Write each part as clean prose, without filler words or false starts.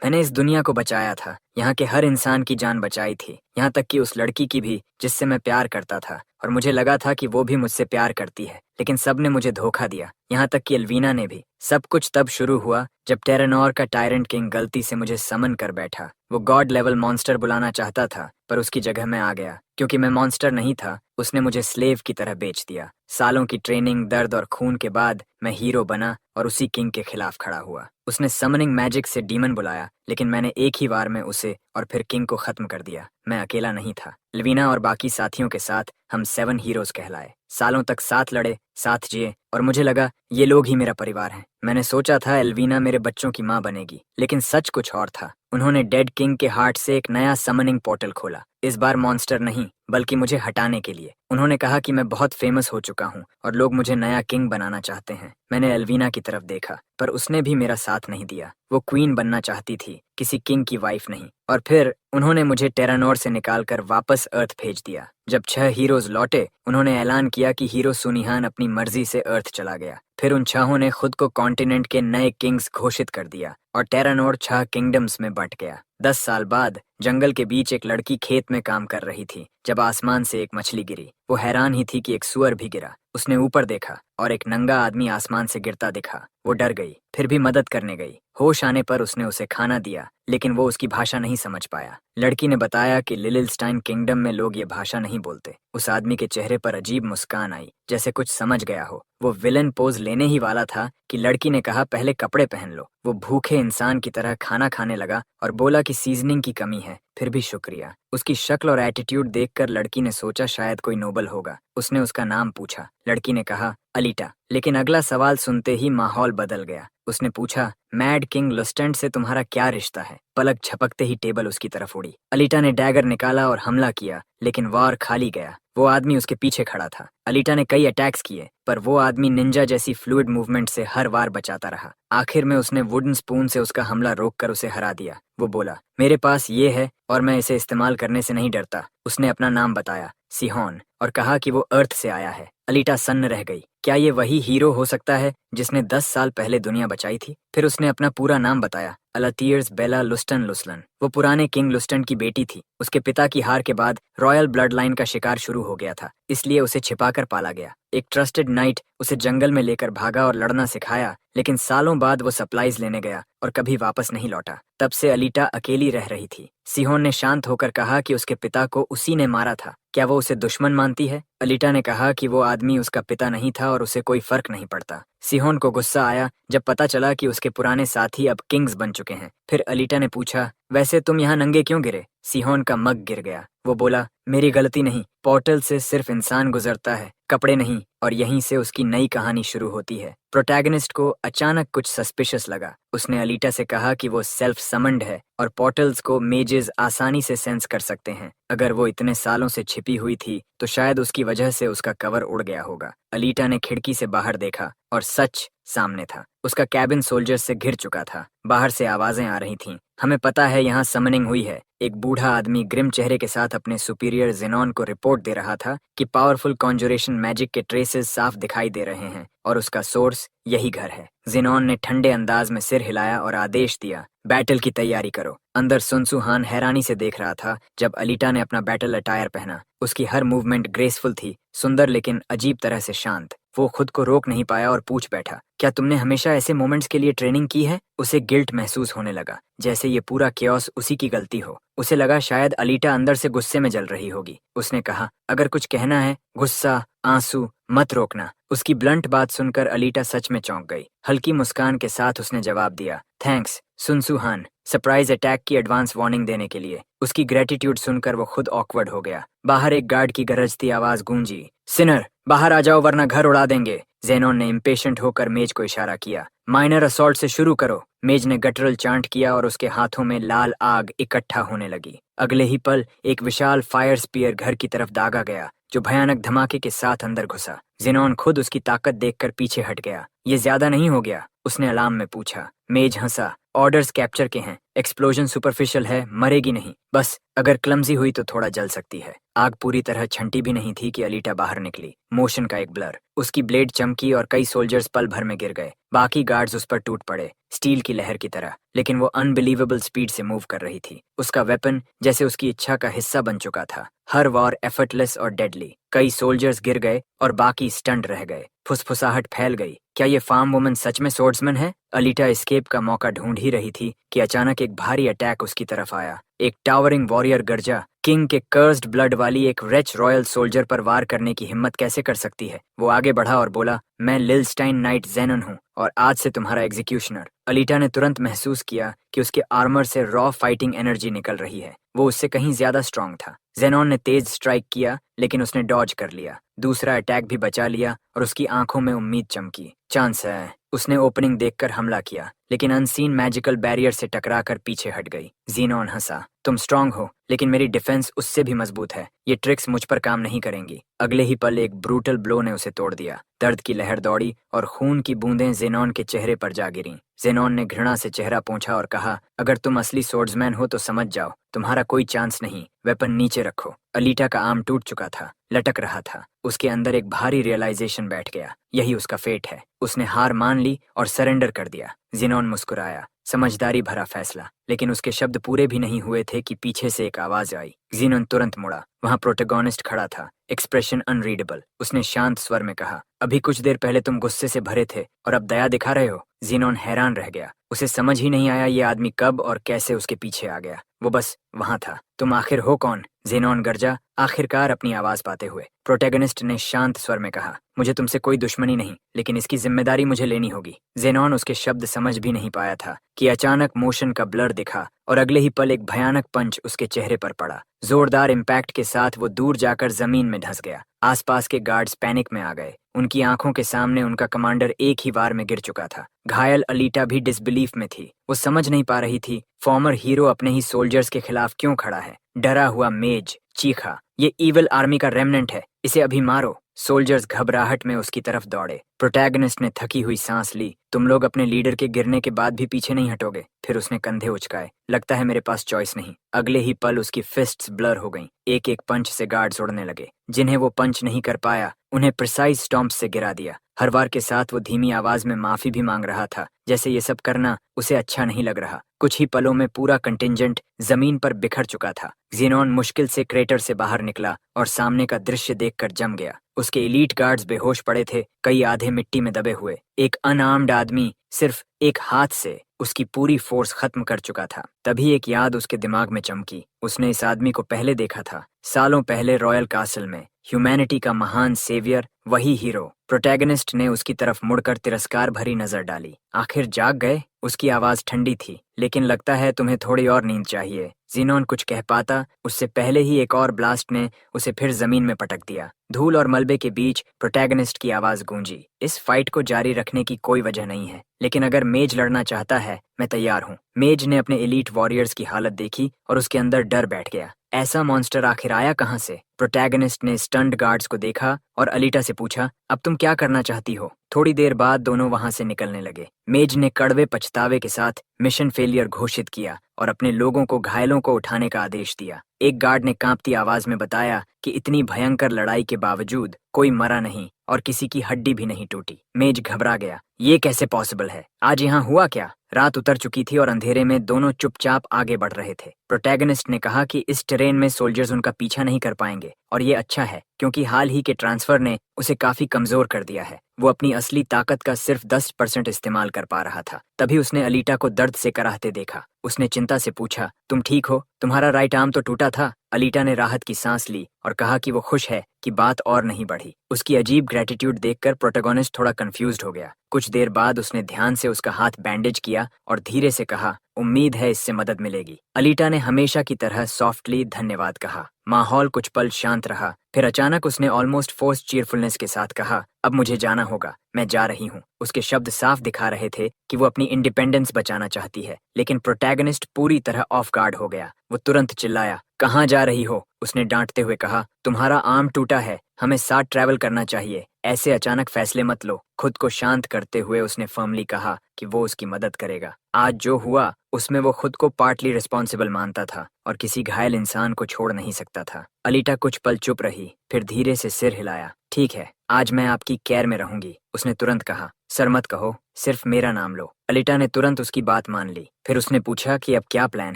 मैंने इस दुनिया को बचाया था, यहाँ के हर इंसान की जान बचाई थी, यहाँ तक कि उस लड़की की भी जिससे मैं प्यार करता था, और मुझे लगा था कि वो भी मुझसे प्यार करती है, लेकिन सब ने मुझे धोखा दिया, यहाँ तक कि एल्वीना ने भी। सब कुछ तब शुरू हुआ जब टेरानोर का टायरेंट किंग गलती से मुझे समन कर बैठा। वो गॉड लेवल मॉन्स्टर बुलाना चाहता था, पर उसकी जगह मैं आ गया। क्योंकि मैं मॉन्स्टर नहीं था, उसने मुझे स्लेव की तरह बेच दिया। सालों की ट्रेनिंग, दर्द और खून के बाद मैं हीरो बना और उसी किंग के खिलाफ खड़ा हुआ। उसने समनिंग मैजिक से डीमन बुलाया, लेकिन मैंने एक ही बार में उसे और फिर किंग को खत्म कर दिया। मैं अकेला नहीं था, एल्वीना और बाकी साथियों के साथ हम 7 हीरोज कहलाए। सालों तक साथ लड़े, साथ जिए, और मुझे लगा ये लोग ही मेरा परिवार हैं। मैंने सोचा था एल्वीना मेरे बच्चों की माँ बनेगी, लेकिन सच कुछ और था। उन्होंने डेड किंग के हार्ट से एक नया समनिंग पोर्टल खोला, इस बार मॉन्स्टर नहीं बल्कि मुझे हटाने के लिए। उन्होंने कहा कि मैं बहुत फेमस हो चुका हूँ और लोग मुझे नया किंग बनाना चाहते हैं। मैंने एल्वीना की तरफ देखा, पर उसने भी मेरा साथ नहीं दिया। वो क्वीन बनना चाहती थी, किसी किंग की वाइफ नहीं। और फिर उन्होंने मुझे टेरानोर से निकालकर वापस अर्थ भेज दिया। जब 6 हीरोज लौटे, उन्होंने ऐलान किया कि हीरो सुनिहान अपनी मर्जी से अर्थ चला गया। फिर उन 6 ने खुद को कॉन्टिनेंट के नए किंग्स घोषित कर दिया और टेरानोर 6 किंगडम्स में बंट गया। 10 साल बाद जंगल के बीच एक लड़की खेत में काम कर रही थी जब आसमान से एक मछली गिरी। वो हैरान ही थी कि एक सूअर भी गिरा। उसने ऊपर देखा और एक नंगा आदमी आसमान से गिरता दिखा। वो डर गई, फिर भी मदद करने गई। होश आने पर उसने उसे खाना दिया, लेकिन वो उसकी भाषा नहीं समझ पाया। लड़की ने बताया कि लिलिलस्टाइन किंगडम में लोग ये भाषा नहीं बोलते। उस आदमी के चेहरे पर अजीब मुस्कान आई, जैसे कुछ समझ गया हो। वो विलन पोज लेने ही वाला था कि लड़की ने कहा, पहले कपड़े पहन लो। वो भूखे इंसान की तरह खाना खाने लगा और बोला कि सीजनिंग की कमी है, फिर भी शुक्रिया। उसकी शक्ल और एटीट्यूड देखकर लड़की ने सोचा शायद कोई नोबल होगा। उसने उसका नाम पूछा। लड़की ने कहा, अलीटा। लेकिन अगला सवाल सुनते ही माहौल बदल गया। उसने पूछा, मैड किंग लुस्टेंट से तुम्हारा क्या रिश्ता है? पलक झपकते ही टेबल उसकी तरफ उड़ी। अलीटा ने डैगर निकाला और हमला किया, लेकिन वार खाली गया। वो आदमी उसके पीछे खड़ा था। अलीटा ने कई अटैक्स किए, पर वो आदमी निंजा जैसी फ्लूइड मूवमेंट से हर वार बचाता रहा। आखिर में उसने वुडन स्पून से उसका हमला रोककर उसे हरा दिया। वो बोला, मेरे पास ये है और मैं इसे इस्तेमाल करने से नहीं डरता। उसने अपना नाम बताया, सिहोन, और कहा कि वो अर्थ से आया है। अलीटा सन्न रह गई। क्या ये वही हीरो हो सकता है जिसने 10 साल पहले दुनिया बचाई थी? फिर उसने अपना पूरा नाम बताया, अलातियर्स बेला लुस्टन लुसलन। वो पुराने किंग लुस्टन की बेटी थी। उसके पिता की हार के बाद रॉयल ब्लड लाइन का शिकार शुरू हो गया था, इसलिए उसे छिपाकर पाला गया। एक ट्रस्टेड नाइट उसे जंगल में लेकर भागा और लड़ना सिखाया, लेकिन सालों बाद वो सप्लाईज लेने गया और कभी वापस नहीं लौटा। तब से अलीटा अकेली रह रही थी। सिहोन ने शांत होकर कहा कि उसके पिता को उसी ने मारा था। क्या वो उसे दुश्मन मानती है? अलीटा ने कहा कि वो आदमी उसका पिता नहीं था और उसे कोई फर्क नहीं पड़ता। सिहोन को गुस्सा आया जब पता चला कि उसके पुराने साथी अब किंग्स बन चुके हैं। फिर अलीटा ने पूछा, वैसे तुम यहाँ नंगे क्यों गिरे? सिहोन का मग गिर गया। वो बोला, मेरी गलती नहीं, पोर्टल से सिर्फ इंसान गुजरता है, कपड़े नहीं। और यहीं से उसकी नई कहानी शुरू होती है। प्रोटैगनिस्ट को अचानक कुछ सस्पिशियस लगा। उसने अलीटा से कहा कि वो सेल्फ समन्ड है और पोर्टल्स को मेजेस आसानी से सेंस कर सकते हैं। अगर वो इतने सालों से छिपी हुई थी तो शायद उसकी वजह से उसका कवर उड़ गया होगा। अलीटा ने खिड़की से बाहर देखा और सच सामने था। उसका कैबिन सोल्जर से घिर चुका था। बाहर से आवाजें आ रही थीं, हमें पता है यहाँ समनिंग हुई है। एक बूढ़ा आदमी ग्रिम चेहरे के साथ अपने सुपीरियर जेनॉन को रिपोर्ट दे रहा था कि पावरफुल कॉन्जुरेशन मैजिक के ट्रेसेस साफ दिखाई दे रहे हैं और उसका सोर्स यही घर है। जेनॉन ने ठंडे अंदाज में सिर हिलाया और आदेश दिया, बैटल की तैयारी करो। अंदर सुनसु हान हैरानी से देख रहा था जब अलीटा ने अपना बैटल अटायर पहना। उसकी हर मूवमेंट ग्रेसफुल थी, सुंदर लेकिन अजीब तरह से शांत। वो खुद को रोक नहीं पाया और पूछ बैठा, क्या तुमने हमेशा ऐसे मोमेंट्स के लिए ट्रेनिंग की है? उसे गिल्ट महसूस होने लगा, जैसे ये पूरा केओस उसी की गलती हो। उसे लगा शायद अलीटा अंदर से गुस्से में जल रही होगी। उसने कहा, अगर कुछ कहना है, गुस्सा, आंसू मत रोकना। उसकी ब्लंट बात सुनकर अलीटा सच में चौंक गई। हल्की मुस्कान के साथ उसने जवाब दिया, थैंक्स सुनसु हान, सरप्राइज अटैक की एडवांस वार्निंग देने के लिए। उसकी ग्रेटिट्यूड सुनकर वो खुद ऑकवर्ड हो गया। बाहर एक गार्ड की गरजती आवाज गूंजी, सिनर बाहर आ जाओ वरना घर उड़ा देंगे। जेनोन ने इम्पेशेंट होकर मेज को इशारा किया, माइनर असॉल्ट से शुरू करो। मेज ने गटरल चांट किया और उसके हाथों में लाल आग इकट्ठा होने लगी। अगले ही पल एक विशाल फायर स्पीयर घर की तरफ दागा गया, जो भयानक धमाके के साथ अंदर घुसा। जेनोन खुद उसकी ताकत देखकर पीछे हट गया। ये ज्यादा नहीं हो गया? उसने अलार्म में पूछा। मेज हंसा, ऑर्डर्स कैप्चर के हैं, एक्सप्लोजन सुपरफिशियल है, मरेगी नहीं, बस अगर क्लमजी हुई तो थोड़ा जल सकती है। आग पूरी तरह छंटी भी नहीं थी कि अलीटा बाहर निकली, मोशन का एक ब्लर। उसकी ब्लेड चमकी और कई सोल्जर्स पल भर में गिर गए। बाकी गार्ड्स उस पर टूट पड़े, स्टील की लहर की तरह, लेकिन वो अनबिलीवेबल स्पीड से मूव कर रही थी। उसका वेपन जैसे उसकी इच्छा का हिस्सा बन चुका था। हर वार एफर्टलेस और डेडली। कई सोल्जर्स गिर गए और बाकी स्टंट रह गए। फुसफुसाहट फैल गई। क्या ये फार्म वुमन सच में सोर्ड्समैन है? अलीटा एस्केप का मौका ढूंढ ही रही थी कि अचानक एक भारी अटैक उसकी तरफ आया। एक टावरिंग वॉरियर गर्जा। किंग के कर्स्ड ब्लड वाली एक रेच रॉयल सोल्जर पर वार करने की हिम्मत कैसे कर सकती है? वो आगे बढ़ा और बोला, मैं लिलस्टाइन नाइट ज़ेनन हूँ और आज से तुम्हारा एग्जीक्यूशनर। अलीटा ने तुरंत महसूस किया कि उसके आर्मर से रॉ फाइटिंग एनर्जी निकल रही है। वो उससे कहीं ज्यादा स्ट्रांग था। ज़ेनॉन ने तेज स्ट्राइक किया, लेकिन उसने डॉज कर लिया। दूसरा अटैक भी बचा लिया और उसकी आंखों में उम्मीद चमकी। चांस है। उसने ओपनिंग देखकर हमला किया, लेकिन अनसीन मैजिकल बैरियर से टकराकर पीछे हट गई। ज़ेनॉन हंसा, तुम स्ट्रांग हो, लेकिन मेरी डिफेंस उससे भी मजबूत है। ये ट्रिक्स मुझ पर काम नहीं करेंगी। अगले ही पल एक ब्रूटल ब्लो ने उसे तोड़ दिया। दर्द की लहर दौड़ी और खून की बूंदें ज़ेनॉन के चेहरे पर जा गिरीं। ज़ेनॉन ने घृणा से चेहरा पोंछा और कहा, अगर तुम असली सोर्ड्समैन हो तो समझ जाओ, तुम्हारा कोई चांस नहीं। वेपन नीचे रखो। अलीटा का आर्म टूट चुका था, लटक रहा था। उसके अंदर एक भारी रियलाइजेशन बैठ गया, यही उसका फेट है। उसने हार मान ली और सरेंडर कर दिया। ज़ेनॉन मुस्कुराया, समझदारी भरा फैसला। लेकिन उसके शब्द पूरे भी नहीं हुए थे कि पीछे से एक आवाज आई। ज़ेनॉन तुरंत मुड़ा। वहां प्रोटैगोनिस्ट खड़ा था, एक्सप्रेशन अनरीडेबल। उसने शांत स्वर में कहा, अभी कुछ देर पहले तुम गुस्से से भरे थे और अब दया दिखा रहे हो। ज़ेनॉन हैरान रह गया। उसे समझ ही नहीं आया ये आदमी कब और कैसे उसके पीछे आ गया। वो बस वहां था। तुम आखिर हो कौन? ज़ेनॉन गरजा, आखिरकार अपनी आवाज पाते हुए। प्रोटैगनिस्ट ने शांत स्वर में कहा, मुझे तुमसे कोई दुश्मनी नहीं, लेकिन इसकी जिम्मेदारी मुझे लेनी होगी। ज़ेनॉन उसके शब्द समझ भी नहीं पाया था कि अचानक मोशन का ब्लर दिखा और अगले ही पल एक भयानक पंच उसके चेहरे पर पड़ा। जोरदार इम्पैक्ट के साथ वो दूर जाकर जमीन में धंस गया। आसपास के गार्ड्स पैनिक में आ गए। उनकी आंखों के सामने उनका कमांडर एक ही वार में गिर चुका था। घायल अलीटा भी डिसबिलीफ में थी। वो समझ नहीं पा रही थी फॉर्मर हीरो अपने ही सोल्जर्स के खिलाफ क्यों खड़ा है। डरा हुआ मेज चीखा, ये ईविल आर्मी का रेमनेंट है, इसे अभी मारो। सोल्जर्स घबराहट में उसकी तरफ दौड़े। प्रोटैगनिस्ट ने थकी हुई सांस ली। तुम लोग अपने लीडर के गिरने के बाद भी पीछे नहीं हटोगे? फिर उसने कंधे उचकाए। लगता है मेरे पास चॉइस नहीं। अगले ही पल उसकी फिस्ट्स ब्लर हो गईं। एक एक पंच से गार्ड्स उड़ने लगे। जिन्हें वो पंच नहीं कर पाया, उन्हें प्रिसाइज स्टॉम्प से गिरा दिया। हर बार के साथ वो धीमी आवाज में माफी भी मांग रहा था, जैसे ये सब करना उसे अच्छा नहीं लग रहा। कुछ ही पलों में पूरा कंटिंजेंट जमीन पर बिखर चुका था। ज़ेनॉन मुश्किल से क्रेटर से बाहर निकला और सामने का दृश्य देखकर जम गया। उसके एलीट गार्ड्स बेहोश पड़े थे, कई आधे मिट्टी में दबे हुए। एक अनआर्म्ड आदमी सिर्फ एक हाथ से उसकी पूरी फोर्स खत्म कर चुका था। तभी एक याद उसके दिमाग में चमकी। उसने इस आदमी को पहले देखा था, सालों पहले रॉयल कासल में। ह्यूमैनिटी का महान सेवियर, वही हीरो। प्रोटैगनिस्ट ने उसकी तरफ मुड़कर तिरस्कार भरी नजर डाली। आखिर जाग गए? उसकी आवाज ठंडी थी, लेकिन लगता है तुम्हें थोड़ी और नींद चाहिए। ज़ेनॉन कुछ कह पाता, उससे पहले ही एक और ब्लास्ट ने उसे फिर जमीन में पटक दिया। धूल और मलबे के बीच प्रोटैगनिस्ट की आवाज गूंजी, इस फाइट को जारी रखने की कोई वजह नहीं है, लेकिन अगर मेज लड़ना चाहता है, मैं तैयार हूँ। मेज ने अपने एलीट वॉरियर्स की हालत देखी और उसके अंदर डर बैठ गया। ऐसा मॉन्स्टर आखिर आया कहाँ से? प्रोटैगनिस्ट ने स्टंट गार्ड्स को देखा और अलीटा से पूछा, अब तुम क्या करना चाहती हो? थोड़ी देर बाद दोनों वहां से निकलने लगे। मेज ने कड़वे पछतावे के साथ मिशन फेलियर घोषित किया और अपने लोगों को घायलों को उठाने का आदेश दिया। एक गार्ड ने कांपती आवाज में बताया कि इतनी भयंकर लड़ाई के बावजूद कोई मरा नहीं और किसी की हड्डी भी नहीं टूटी। मेज घबरा गया, ये कैसे पॉसिबल है? आज यहाँ हुआ क्या? रात उतर चुकी थी और अंधेरे में दोनों चुपचाप आगे बढ़ रहे थे। प्रोटैगनिस्ट ने कहा कि इस टेरेन में सोल्जर्स उनका पीछा नहीं कर पाएंगे और ये अच्छा है, क्योंकि हाल ही के ट्रांसफर ने उसे काफी कमजोर कर दिया है। वो अपनी असली ताकत का सिर्फ 10% इस्तेमाल कर पा रहा था। तभी उसने अलीटा को दर्द से कराहते देखा। उसने चिंता से पूछा, तुम ठीक हो? तुम्हारा राइट आर्म तो टूटा था। अलीटा ने राहत की सांस ली और कहा कि वो खुश है कि बात और नहीं बढ़ी। उसकी अजीब ग्रेटिट्यूड देखकर प्रोटैगनिस्ट थोड़ा कंफ्यूज्ड हो गया। कुछ देर बाद उसने ध्यान से उसका हाथ बैंडेज किया और धीरे से कहा, उम्मीद है इससे मदद मिलेगी। अलीटा ने हमेशा की तरह सॉफ्टली धन्यवाद कहा। माहौल कुछ पल शांत रहा। फिर अचानक उसने ऑलमोस्ट फोर्स्ड चीयरफुलनेस के साथ कहा, अब मुझे जाना होगा, मैं जा रही हूँ। उसके शब्द साफ दिखा रहे थे कि वो अपनी इंडिपेंडेंस बचाना चाहती है, लेकिन प्रोटैगनिस्ट पूरी तरह ऑफ गार्ड हो गया। वो तुरंत चिल्लाया, कहाँ जा रही हो? उसने डांटते हुए कहा, तुम्हारा आर्म टूटा है, हमें साथ ट्रैवल करना चाहिए। ऐसे अचानक फैसले मत लो। खुद को शांत करते हुए उसने फर्मली कहा कि वो उसकी मदद करेगा। आज जो हुआ उसमें वो खुद को पार्टली रिस्पॉन्सिबल मानता था और किसी घायल इंसान को छोड़ नहीं सकता था। अलीटा कुछ पल चुप रही, फिर धीरे से सिर हिलाया। ठीक है, आज मैं आपकी केयर में रहूंगी, उसने तुरंत कहा। सर मत कहो, सिर्फ मेरा नाम लो। अलीटा ने तुरंत उसकी बात मान ली। फिर उसने पूछा कि अब क्या प्लान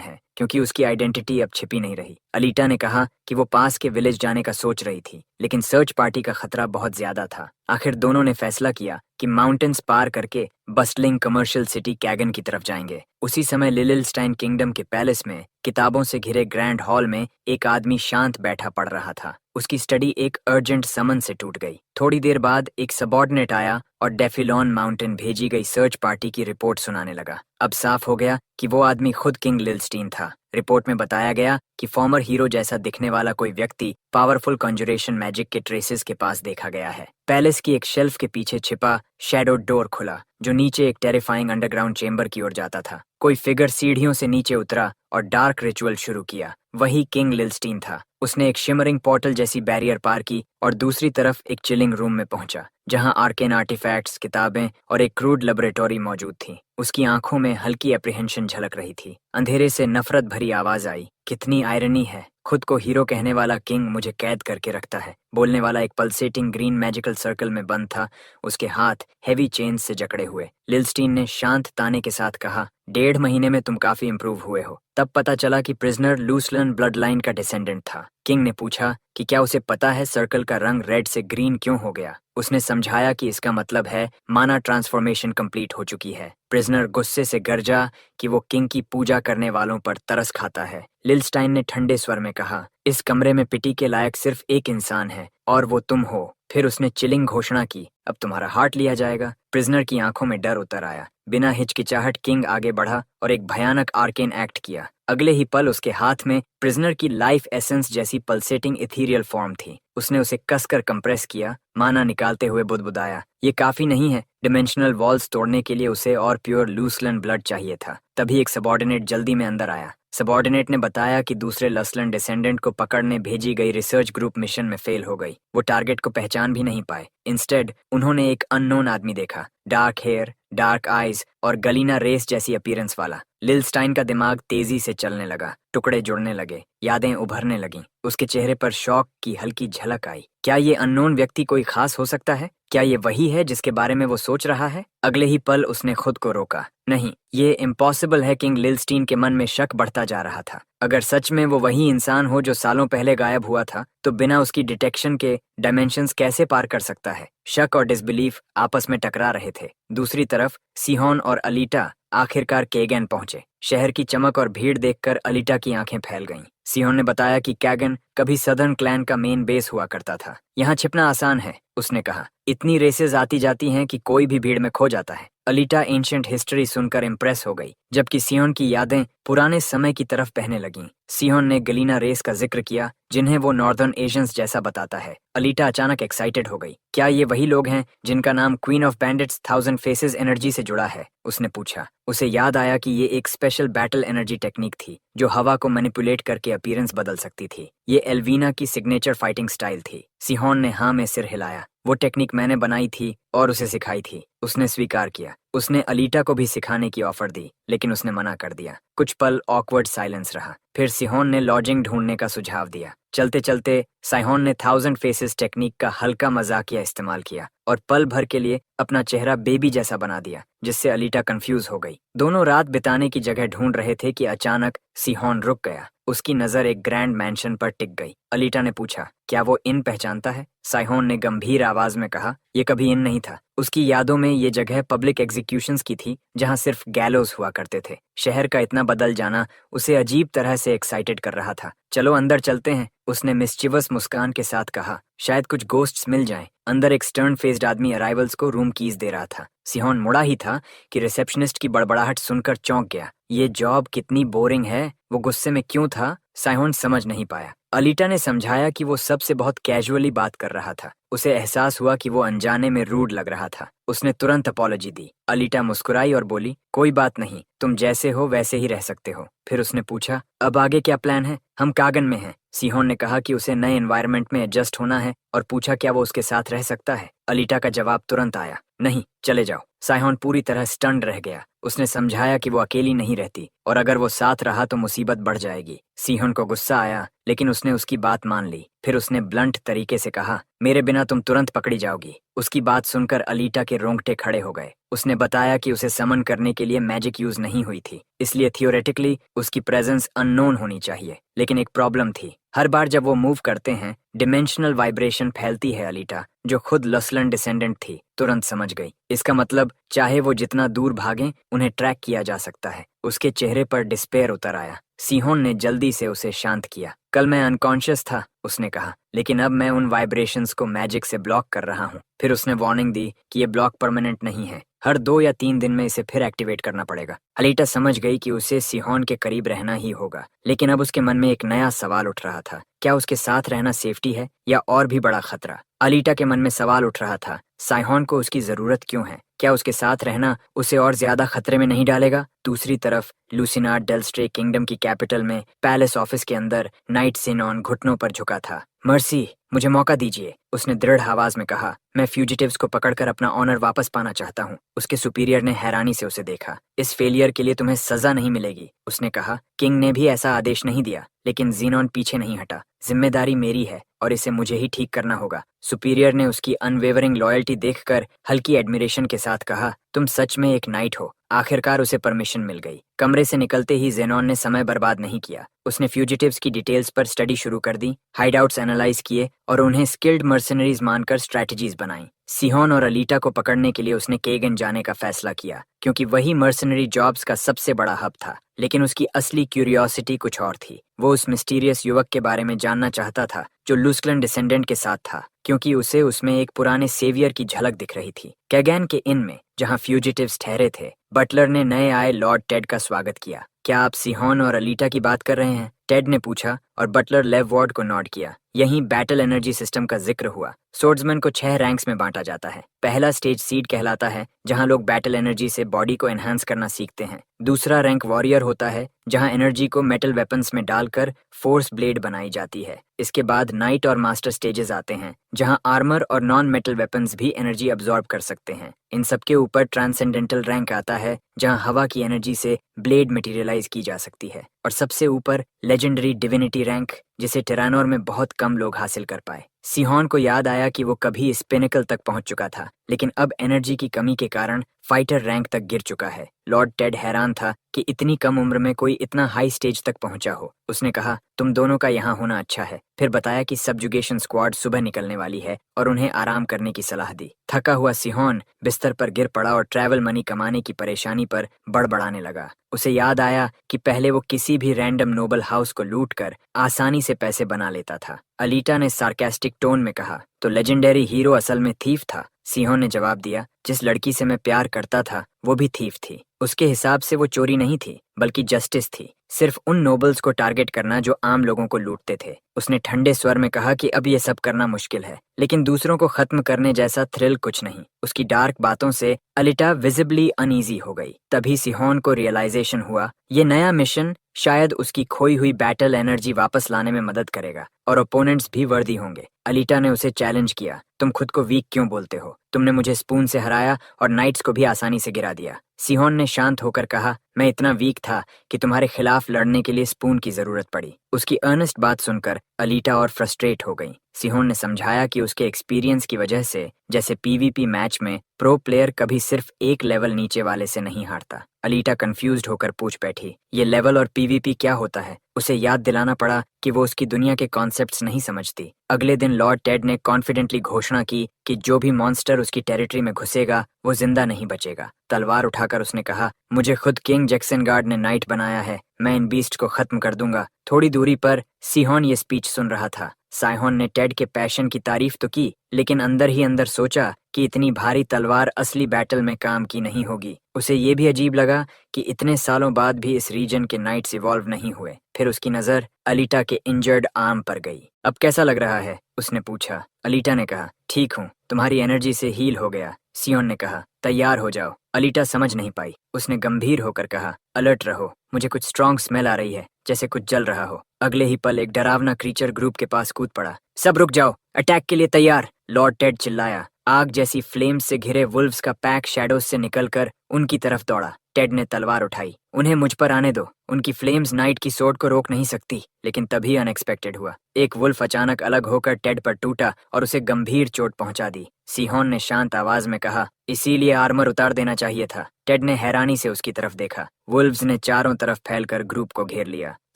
है, क्योंकि उसकी आइडेंटिटी अब छिपी नहीं रही। अलीटा ने कहा कि वो पास के विलेज जाने का सोच रही थी, लेकिन सर्च पार्टी का खतरा बहुत ज्यादा था। आखिर दोनों ने फैसला किया कि माउंटेन्स पार करके बस्टलिंग कमर्शियल सिटी कैगन की तरफ जाएंगे। उसी समय लिलिलस्टाइन किंगडम के पैलेस में किताबों से घिरे ग्रैंड हॉल में एक आदमी शांत बैठा पढ़ रहा था। उसकी स्टडी एक अर्जेंट समन से टूट गई। थोड़ी देर बाद एक सबॉर्डिनेट आया और डेफिलॉन माउंटेन भेजी गई सर्च पार्टी की रिपोर्ट सुनाने लगा। अब साफ हो गया कि वो आदमी खुद किंग लिलस्टीन था। रिपोर्ट में बताया गया कि फॉर्मर हीरो जैसा दिखने वाला कोई व्यक्ति पावरफुल कॉन्जुरेशन मैजिक के ट्रेसेस के पास देखा गया है। पैलेस की एक शेल्फ के पीछे छिपा शैडो डोर खुला, जो नीचे एक टेरिफाइंग अंडरग्राउंड चेंबर की ओर जाता था। कोई फिगर सीढ़ियों से नीचे उतरा और डार्क रिचुअल शुरू किया। वही किंग लिलस्टीन था। उसने एक शिमरिंग पोर्टल जैसी बैरियर पार की और दूसरी तरफ एक चिलिंग रूम में पहुंचा, जहां आर्केन आर्टिफैक्ट्स, किताबें और एक क्रूड लेबोरेटरी मौजूद थी। उसकी आंखों में हल्की एप्रीहेंशन झलक रही थी। अंधेरे से नफरत भरी आवाज आई, कितनी आयरनी है, खुद को हीरो कहने वाला किंग मुझे कैद करके रखता है। बोलने वाला एक पल्सेटिंग ग्रीन मैजिकल सर्कल में बंद था, उसके हाथ हेवी चेन से जकड़े हुए। लिलस्टीन ने शांत ताने के साथ कहा, 1.5 महीने में तुम काफी इंप्रूव हुए हो। तब पता चला कि प्रिजनर लूसलन ब्लड लाइन का डिसेंडेंट था। किंग ने पूछा कि क्या उसे पता है सर्कल का रंग रेड से ग्रीन क्यों हो गया। उसने समझाया कि इसका मतलब है माना ट्रांसफॉर्मेशन कंप्लीट हो चुकी है। प्रिजनर गुस्से से गरजा कि वो किंग की पूजा करने वालों पर तरस खाता है। लिलस्टाइन ने ठंडे स्वर में कहा, इस कमरे में पिटी के लायक सिर्फ एक इंसान है और वो तुम हो। फिर उसने चिलिंग घोषणा की, अब तुम्हारा हार्ट लिया जाएगा। प्रिजनर की आंखों में डर उतर आया। बिना हिचकिचाहट किंग आगे बढ़ा और एक भयानक आर्केन एक्ट किया। अगले ही पल उसके हाथ में प्रिजनर की लाइफ एसेंस जैसी पल्सेटिंग इथीरियल फॉर्म थी। उसने उसे कसकर कंप्रेस किया, माना निकालते हुए बुदबुदाया, ये काफी नहीं है। डिमेंशनल वॉल्स तोड़ने के लिए उसे और प्योर लूसलन ब्लड चाहिए था। तभी एक सबॉर्डिनेट जल्दी में अंदर आया। सबॉर्डिनेट ने बताया कि दूसरे लसलन डिसेंडेंट को पकड़ने भेजी गई रिसर्च ग्रुप मिशन में फेल हो गई। वो टारगेट को पहचान भी नहीं पाए। इंस्टेड उन्होंने एक अननोन आदमी देखा, डार्क हेयर, डार्क आईज और गलीना रेस जैसी अपीयरेंस वाला। लिलस्टाइन का दिमाग तेजी से चलने लगा, टुकड़े जुड़ने लगे, यादें उभरने लगीं। उसके चेहरे पर शॉक की हल्की झलक आई। क्या ये अननोन व्यक्ति कोई खास हो सकता है? क्या ये वही है जिसके बारे में वो सोच रहा है? अगले ही पल उसने खुद को रोका। नहीं, ये इम्पॉसिबल है। किंग लिलस्टीन के मन में शक बढ़ता जा रहा था। अगर सच में वो वही इंसान हो जो सालों पहले गायब हुआ था, तो बिना उसकी डिटेक्शन के डायमेंशंस कैसे पार कर सकता है? शक और डिसबिलीफ आपस में टकरा रहे थे। दूसरी तरफ सिहोन और अलीटा आखिरकार कैगन पहुंचे। शहर की चमक और भीड़ देखकर अलीटा की आंखें फैल गईं। सिहोन ने बताया कि कैगन कभी सदर्न क्लैन का मेन बेस हुआ करता था। यहाँ छिपना आसान है, उसने कहा। इतनी रेसेस आती जाती हैं कि कोई भी भीड़ में खो जाता है। अलीटा एंशिएंट हिस्ट्री सुनकर इम्प्रेस हो गई, जबकि सिहोन की यादें पुराने समय की तरफ बहने लगीं। सिहोन ने गलीना रेस का जिक्र किया, जिन्हें वो नॉर्दर्न एशियंस जैसा बताता है। अलीटा अचानक एक्साइटेड हो गई। क्या ये वही लोग हैं जिनका नाम queen of bandits 1000 faces energy से जुड़ा है? उसने पूछा। उसे याद आया कि ये एक स्पेशल बैटल एनर्जी टेक्निक थी, जो हवा को मैनिपुलेट करके अपीयरेंस बदल सकती थी। ये एल्वीना की सिग्नेचर फाइटिंग स्टाइल थी। सिहोन ने हाँ में सिर हिलाया। वो टेक्निक मैंने बनाई थी और उसे सिखाई थी। उसने स्वीकार किया। उसने अलीटा को भी सिखाने की ऑफर दी, लेकिन उसने मना कर दिया। कुछ पल ऑकवर्ड साइलेंस रहा। फिर सिहोन ने लॉजिंग ढूंढने का सुझाव दिया। चलते चलते साइहोन ने 1000 फेसेस टेक्निक का हल्का मजाकिया इस्तेमाल किया और पल भर के लिए अपना चेहरा बेबी जैसा बना दिया, जिससे अलीटा कंफ्यूज हो गई। दोनों रात बिताने की जगह ढूंढ रहे थे कि अचानक सिहोन रुक गया। उसकी नजर एक ग्रैंड मैंशन पर टिक गई। अलीटा ने पूछा, क्या वो इन पहचानता है? साइहोन ने गंभीर आवाज में कहा, ये कभी इन नहीं था। उसकी यादों में ये जगह पब्लिक एग्जीक्यूशंस की थी, जहां सिर्फ गैलोज हुआ करते थे। शहर का इतना बदल जाना उसे अजीब तरह से एक्साइटेड कर रहा था। चलो अंदर चलते हैं, उसने मिस्चिवस मुस्कान के साथ कहा। शायद कुछ गोस्ट्स मिल जाएं। अंदर एक स्टर्न फेस्ड आदमी अराइवल्स को रूम कीज दे रहा था। सिहोन मुड़ा ही था कि रिसेप्शनिस्ट की बड़बड़ाहट सुनकर चौंक गया। ये जॉब कितनी बोरिंग है। वो गुस्से में क्यों था, साइहोन समझ नहीं पाया। अलीटा ने समझाया कि वो सबसे बहुत कैजुअली बात कर रहा था। उसे एहसास हुआ कि वो अनजाने में रूड लग रहा था। उसने तुरंत अपॉलॉजी दी। अलीटा मुस्कुराई और बोली, कोई बात नहीं, तुम जैसे हो वैसे ही रह सकते हो। फिर उसने पूछा, अब आगे क्या प्लान है? हम कागन में हैं। सिहोन ने कहा कि उसे नए एनवायरनमेंट में एडजस्ट होना है और पूछा क्या वो उसके साथ रह सकता है। अलीटा का जवाब तुरंत आया, नहीं, चले जाओ। साइहॉन पूरी तरह स्टन्ड रह गया। उसने समझाया कि वो अकेली नहीं रहती और अगर वो साथ रहा तो मुसीबत बढ़ जाएगी। सीहोन को गुस्सा आया, लेकिन उसने उसकी बात मान ली। फिर उसने ब्लंट तरीके से कहा, मेरे बिना तुम तुरंत पकड़ी जाओगी। उसकी बात सुनकर अलीटा के रोंगटे खड़े हो गए। उसने बताया कि उसे समन करने के लिए मैजिक यूज नहीं हुई थी, इसलिए थियोरेटिकली उसकी प्रेजेंस अननोन होनी चाहिए। लेकिन एक प्रॉब्लम थी, हर बार जब वो मूव करते हैं डिमेंशनल वाइब्रेशन फैलती है। अलीटा, जो खुद लसलन डिसेंडेंट थी, तुरंत समझ गई। इसका मतलब चाहे वो जितना दूर भागें, उन्हें ट्रैक किया जा सकता है। उसके चेहरे पर डिस्पेयर उतर आया। सीहोन ने जल्दी से उसे शांत किया। कल मैं अनकॉन्शियस था, उसने कहा, लेकिन अब मैं उन वाइब्रेशंस को मैजिक से ब्लॉक कर रहा हूँ। फिर उसने वार्निंग दी कि ये ब्लॉक परमानेंट नहीं है, हर 2 या 3 दिन में इसे फिर एक्टिवेट करना पड़ेगा। अलीटा समझ गई कि उसे सीहोन के करीब रहना ही होगा, लेकिन अब उसके मन में एक नया सवाल उठ रहा था। क्या उसके साथ रहना सेफ्टी है या और भी बड़ा खतरा? अलीटा के मन में सवाल उठ रहा था, साइहोन को उसकी जरूरत क्यों है? क्या उसके साथ रहना उसे और ज्यादा खतरे में नहीं डालेगा? दूसरी तरफ लूसिनार्ड डेल्स्ट्रे किंगडम की कैपिटल में पैलेस ऑफिस के अंदर नाइट सिनॉन घुटनों पर झुका था। मर्सी, मुझे मौका दीजिए, उसने दृढ़ आवाज में कहा। मैं फ्यूजिटिव्स को पकड़कर अपना ऑनर वापस पाना चाहता हूँ। उसके सुपीरियर ने हैरानी से उसे देखा। इस फेलियर के लिए तुम्हें सजा नहीं मिलेगी, उसने कहा। किंग ने भी ऐसा आदेश नहीं दिया, लेकिन जीनॉन पीछे नहीं हटा। जिम्मेदारी मेरी है और इसे मुझे ही ठीक करना होगा। सुपीरियर ने उसकी अनवेवरिंग लॉयल्टी देखकर हल्की एडमिरेशन के साथ कहा, तुम सच में एक नाइट हो। आखिरकार उसे परमिशन मिल गई। कमरे से निकलते ही जेनॉन ने समय बर्बाद नहीं किया। उसने फ्यूजिटिव्स की डिटेल्स पर स्टडी शुरू कर दी, हाइडआउट्स एनालाइज किए और उन्हें स्किल्ड मर्सनरीज मानकर स्ट्रैटेजीज बनाई। सीहोन और अलीटा को पकड़ने के लिए उसने केगन जाने का फैसला किया, क्योंकि वही मर्सनरी जॉब्स का सबसे बड़ा हब था। लेकिन उसकी असली क्यूरियोसिटी कुछ और थी। वो उस मिस्टीरियस युवक के बारे में जानना चाहता था जो लुस्कलन डिसेंडेंट के साथ था, क्योंकि उसे उसमें एक पुराने सेवियर की झलक दिख रही थी। कैगन के इन में, जहां फ्यूजिटिव्स ठहरे थे, बटलर ने नए आए लॉर्ड टेड का स्वागत किया। क्या आप सीहोन और अलीटा की बात कर रहे हैं? टेड ने पूछा और बटलर लेव वार्ड को नॉड किया। यहीं बैटल एनर्जी सिस्टम का जिक्र हुआ। सोर्ड्समैन को 6 रैंक्स में बांटा जाता है। पहला स्टेज सीड कहलाता है, जहां लोग बैटल एनर्जी से बॉडी को एनहांस करना सीखते हैं। दूसरा रैंक वॉरियर होता है, जहां एनर्जी को मेटल वेपन्स में डालकर फोर्स ब्लेड बनाई जाती है। इसके बाद नाइट और मास्टर स्टेजेस आते हैं, जहां आर्मर और नॉन मेटल वेपन्स भी एनर्जी अब्सॉर्ब कर सकते हैं। इन सबके ऊपर ट्रांसेंडेंटल रैंक आता है, जहां हवा की एनर्जी से ब्लेड मटेरियलाइज की जा सकती है। और सबसे ऊपर लेजेंडरी डिविनिटी रैंक, जिसे टिरानोर में बहुत कम लोग हासिल कर पाए। सीहोन को याद आया कि वो कभी इस पिनेकल तक पहुंच चुका था, लेकिन अब एनर्जी की कमी के कारण फाइटर रैंक तक गिर चुका है। लॉर्ड टेड हैरान था कि इतनी कम उम्र में कोई इतना हाई स्टेज तक पहुंचा हो। उसने कहा, तुम दोनों का यहाँ होना अच्छा है। फिर बताया कि सबजुगेशन स्क्वाड सुबह निकलने वाली है और उन्हें आराम करने की सलाह दी। थका हुआ सीहोन बिस्तर पर गिर पड़ा और ट्रैवल मनी कमाने की परेशानी पर बड़बड़ाने लगा। उसे याद आया कि पहले वो किसी भी रैंडम नोबल हाउस को लूटकर आसानी से पैसे बना लेता था। अलीटा ने सार्केस्टिक टोन में कहा, तो लेजेंडरी हीरो असल में थीफ था? सीहोन ने जवाब दिया, जिस लड़की से मैं प्यार करता था वो भी थीफ थी। उसके हिसाब से वो चोरी नहीं थी, बल्कि जस्टिस थी। सिर्फ उन नोबल्स को टारगेट करना जो आम लोगों को लूटते थे। उसने ठंडे स्वर में कहा कि अब ये सब करना मुश्किल है, लेकिन दूसरों को खत्म करने जैसा थ्रिल कुछ नहीं। उसकी डार्क बातों से अलिटा विजिबली अनईजी हो गई। तभी सीहोन को रियलाइजेशन हुआ, ये नया मिशन शायद उसकी खोई हुई बैटल एनर्जी वापस लाने में मदद करेगा और ओपोनेंट्स भी वर्दी होंगे। अलीटा ने उसे चैलेंज किया, तुम खुद को वीक क्यों बोलते हो? तुमने मुझे स्पून से हराया और नाइट्स को भी आसानी से गिरा दिया। सीहोन ने शांत होकर कहा, मैं इतना वीक था कि तुम्हारे खिलाफ लड़ने के लिए स्पून की जरूरत पड़ी। उसकी अर्नेस्ट बात सुनकर अलीटा और फ्रस्ट्रेट हो गई। सीहोन ने समझाया कि उसके एक्सपीरियंस की वजह से, जैसे पीवीपी मैच में प्रो प्लेयर कभी सिर्फ एक लेवल नीचे वाले से नहीं हारता। अलीटा कंफ्यूज्ड होकर पूछ बैठी, ये लेवल और पीवीपी क्या होता है? उसे याद दिलाना पड़ा कि वो उसकी दुनिया के कॉन्सेप्ट्स नहीं समझती। अगले दिन लॉर्ड टेड ने कॉन्फिडेंटली घोषणा की कि जो भी मॉन्स्टर उसकी टेरिटरी में घुसेगा वो जिंदा नहीं बचेगा। तलवार उठाकर उसने कहा, मुझे खुद किंग जैक्सनगार्ड ने नाइट बनाया है, मैं इन बीस्ट को खत्म कर दूंगा। थोड़ी दूरी पर सीहोन ये स्पीच सुन रहा था। साइहोन ने टेड के पैशन की तारीफ तो की, लेकिन अंदर ही अंदर सोचा कि इतनी भारी तलवार असली बैटल में काम की नहीं होगी। उसे ये भी अजीब लगा कि इतने सालों बाद भी इस रीजन के नाइट्स इवॉल्व नहीं हुए। फिर उसकी नजर अलीटा के इंजर्ड आर्म पर गई। अब कैसा लग रहा है? उसने पूछा। अलीटा ने कहा, ठीक हूँ, तुम्हारी एनर्जी से हील हो गया। सियोन ने कहा, तैयार हो जाओ। अलीटा समझ नहीं पाई। उसने गंभीर होकर कहा, अलर्ट रहो, मुझे कुछ स्ट्रॉन्ग स्मेल आ रही है, जैसे कुछ जल रहा हो। अगले ही पल एक डरावना क्रीचर ग्रुप के पास कूद पड़ा। सब रुक जाओ, अटैक के लिए तैयार। लॉर्ड टेड चिल्लाया। आग जैसी फ्लेम्स से घिरे वुल्व्स का पैक शैडोज से निकलकर उनकी तरफ दौड़ा। टेड ने तलवार उठाई। उन्हें मुझ पर आने दो। उनकी फ्लेम्स नाइट की सोर्ड को रोक नहीं सकती। लेकिन तभी अनएक्सपेक्टेड हुआ। एक वुल्फ अचानक अलग होकर टेड पर टूटा और उसे गंभीर चोट पहुंचा दी। सिहोन ने शांत आवाज में कहा, इसीलिए आर्मर उतार देना चाहिए था। टेड ने हैरानी से उसकी तरफ देखा। वुल्व्स ने चारों तरफ फैलकर ग्रुप को घेर लिया।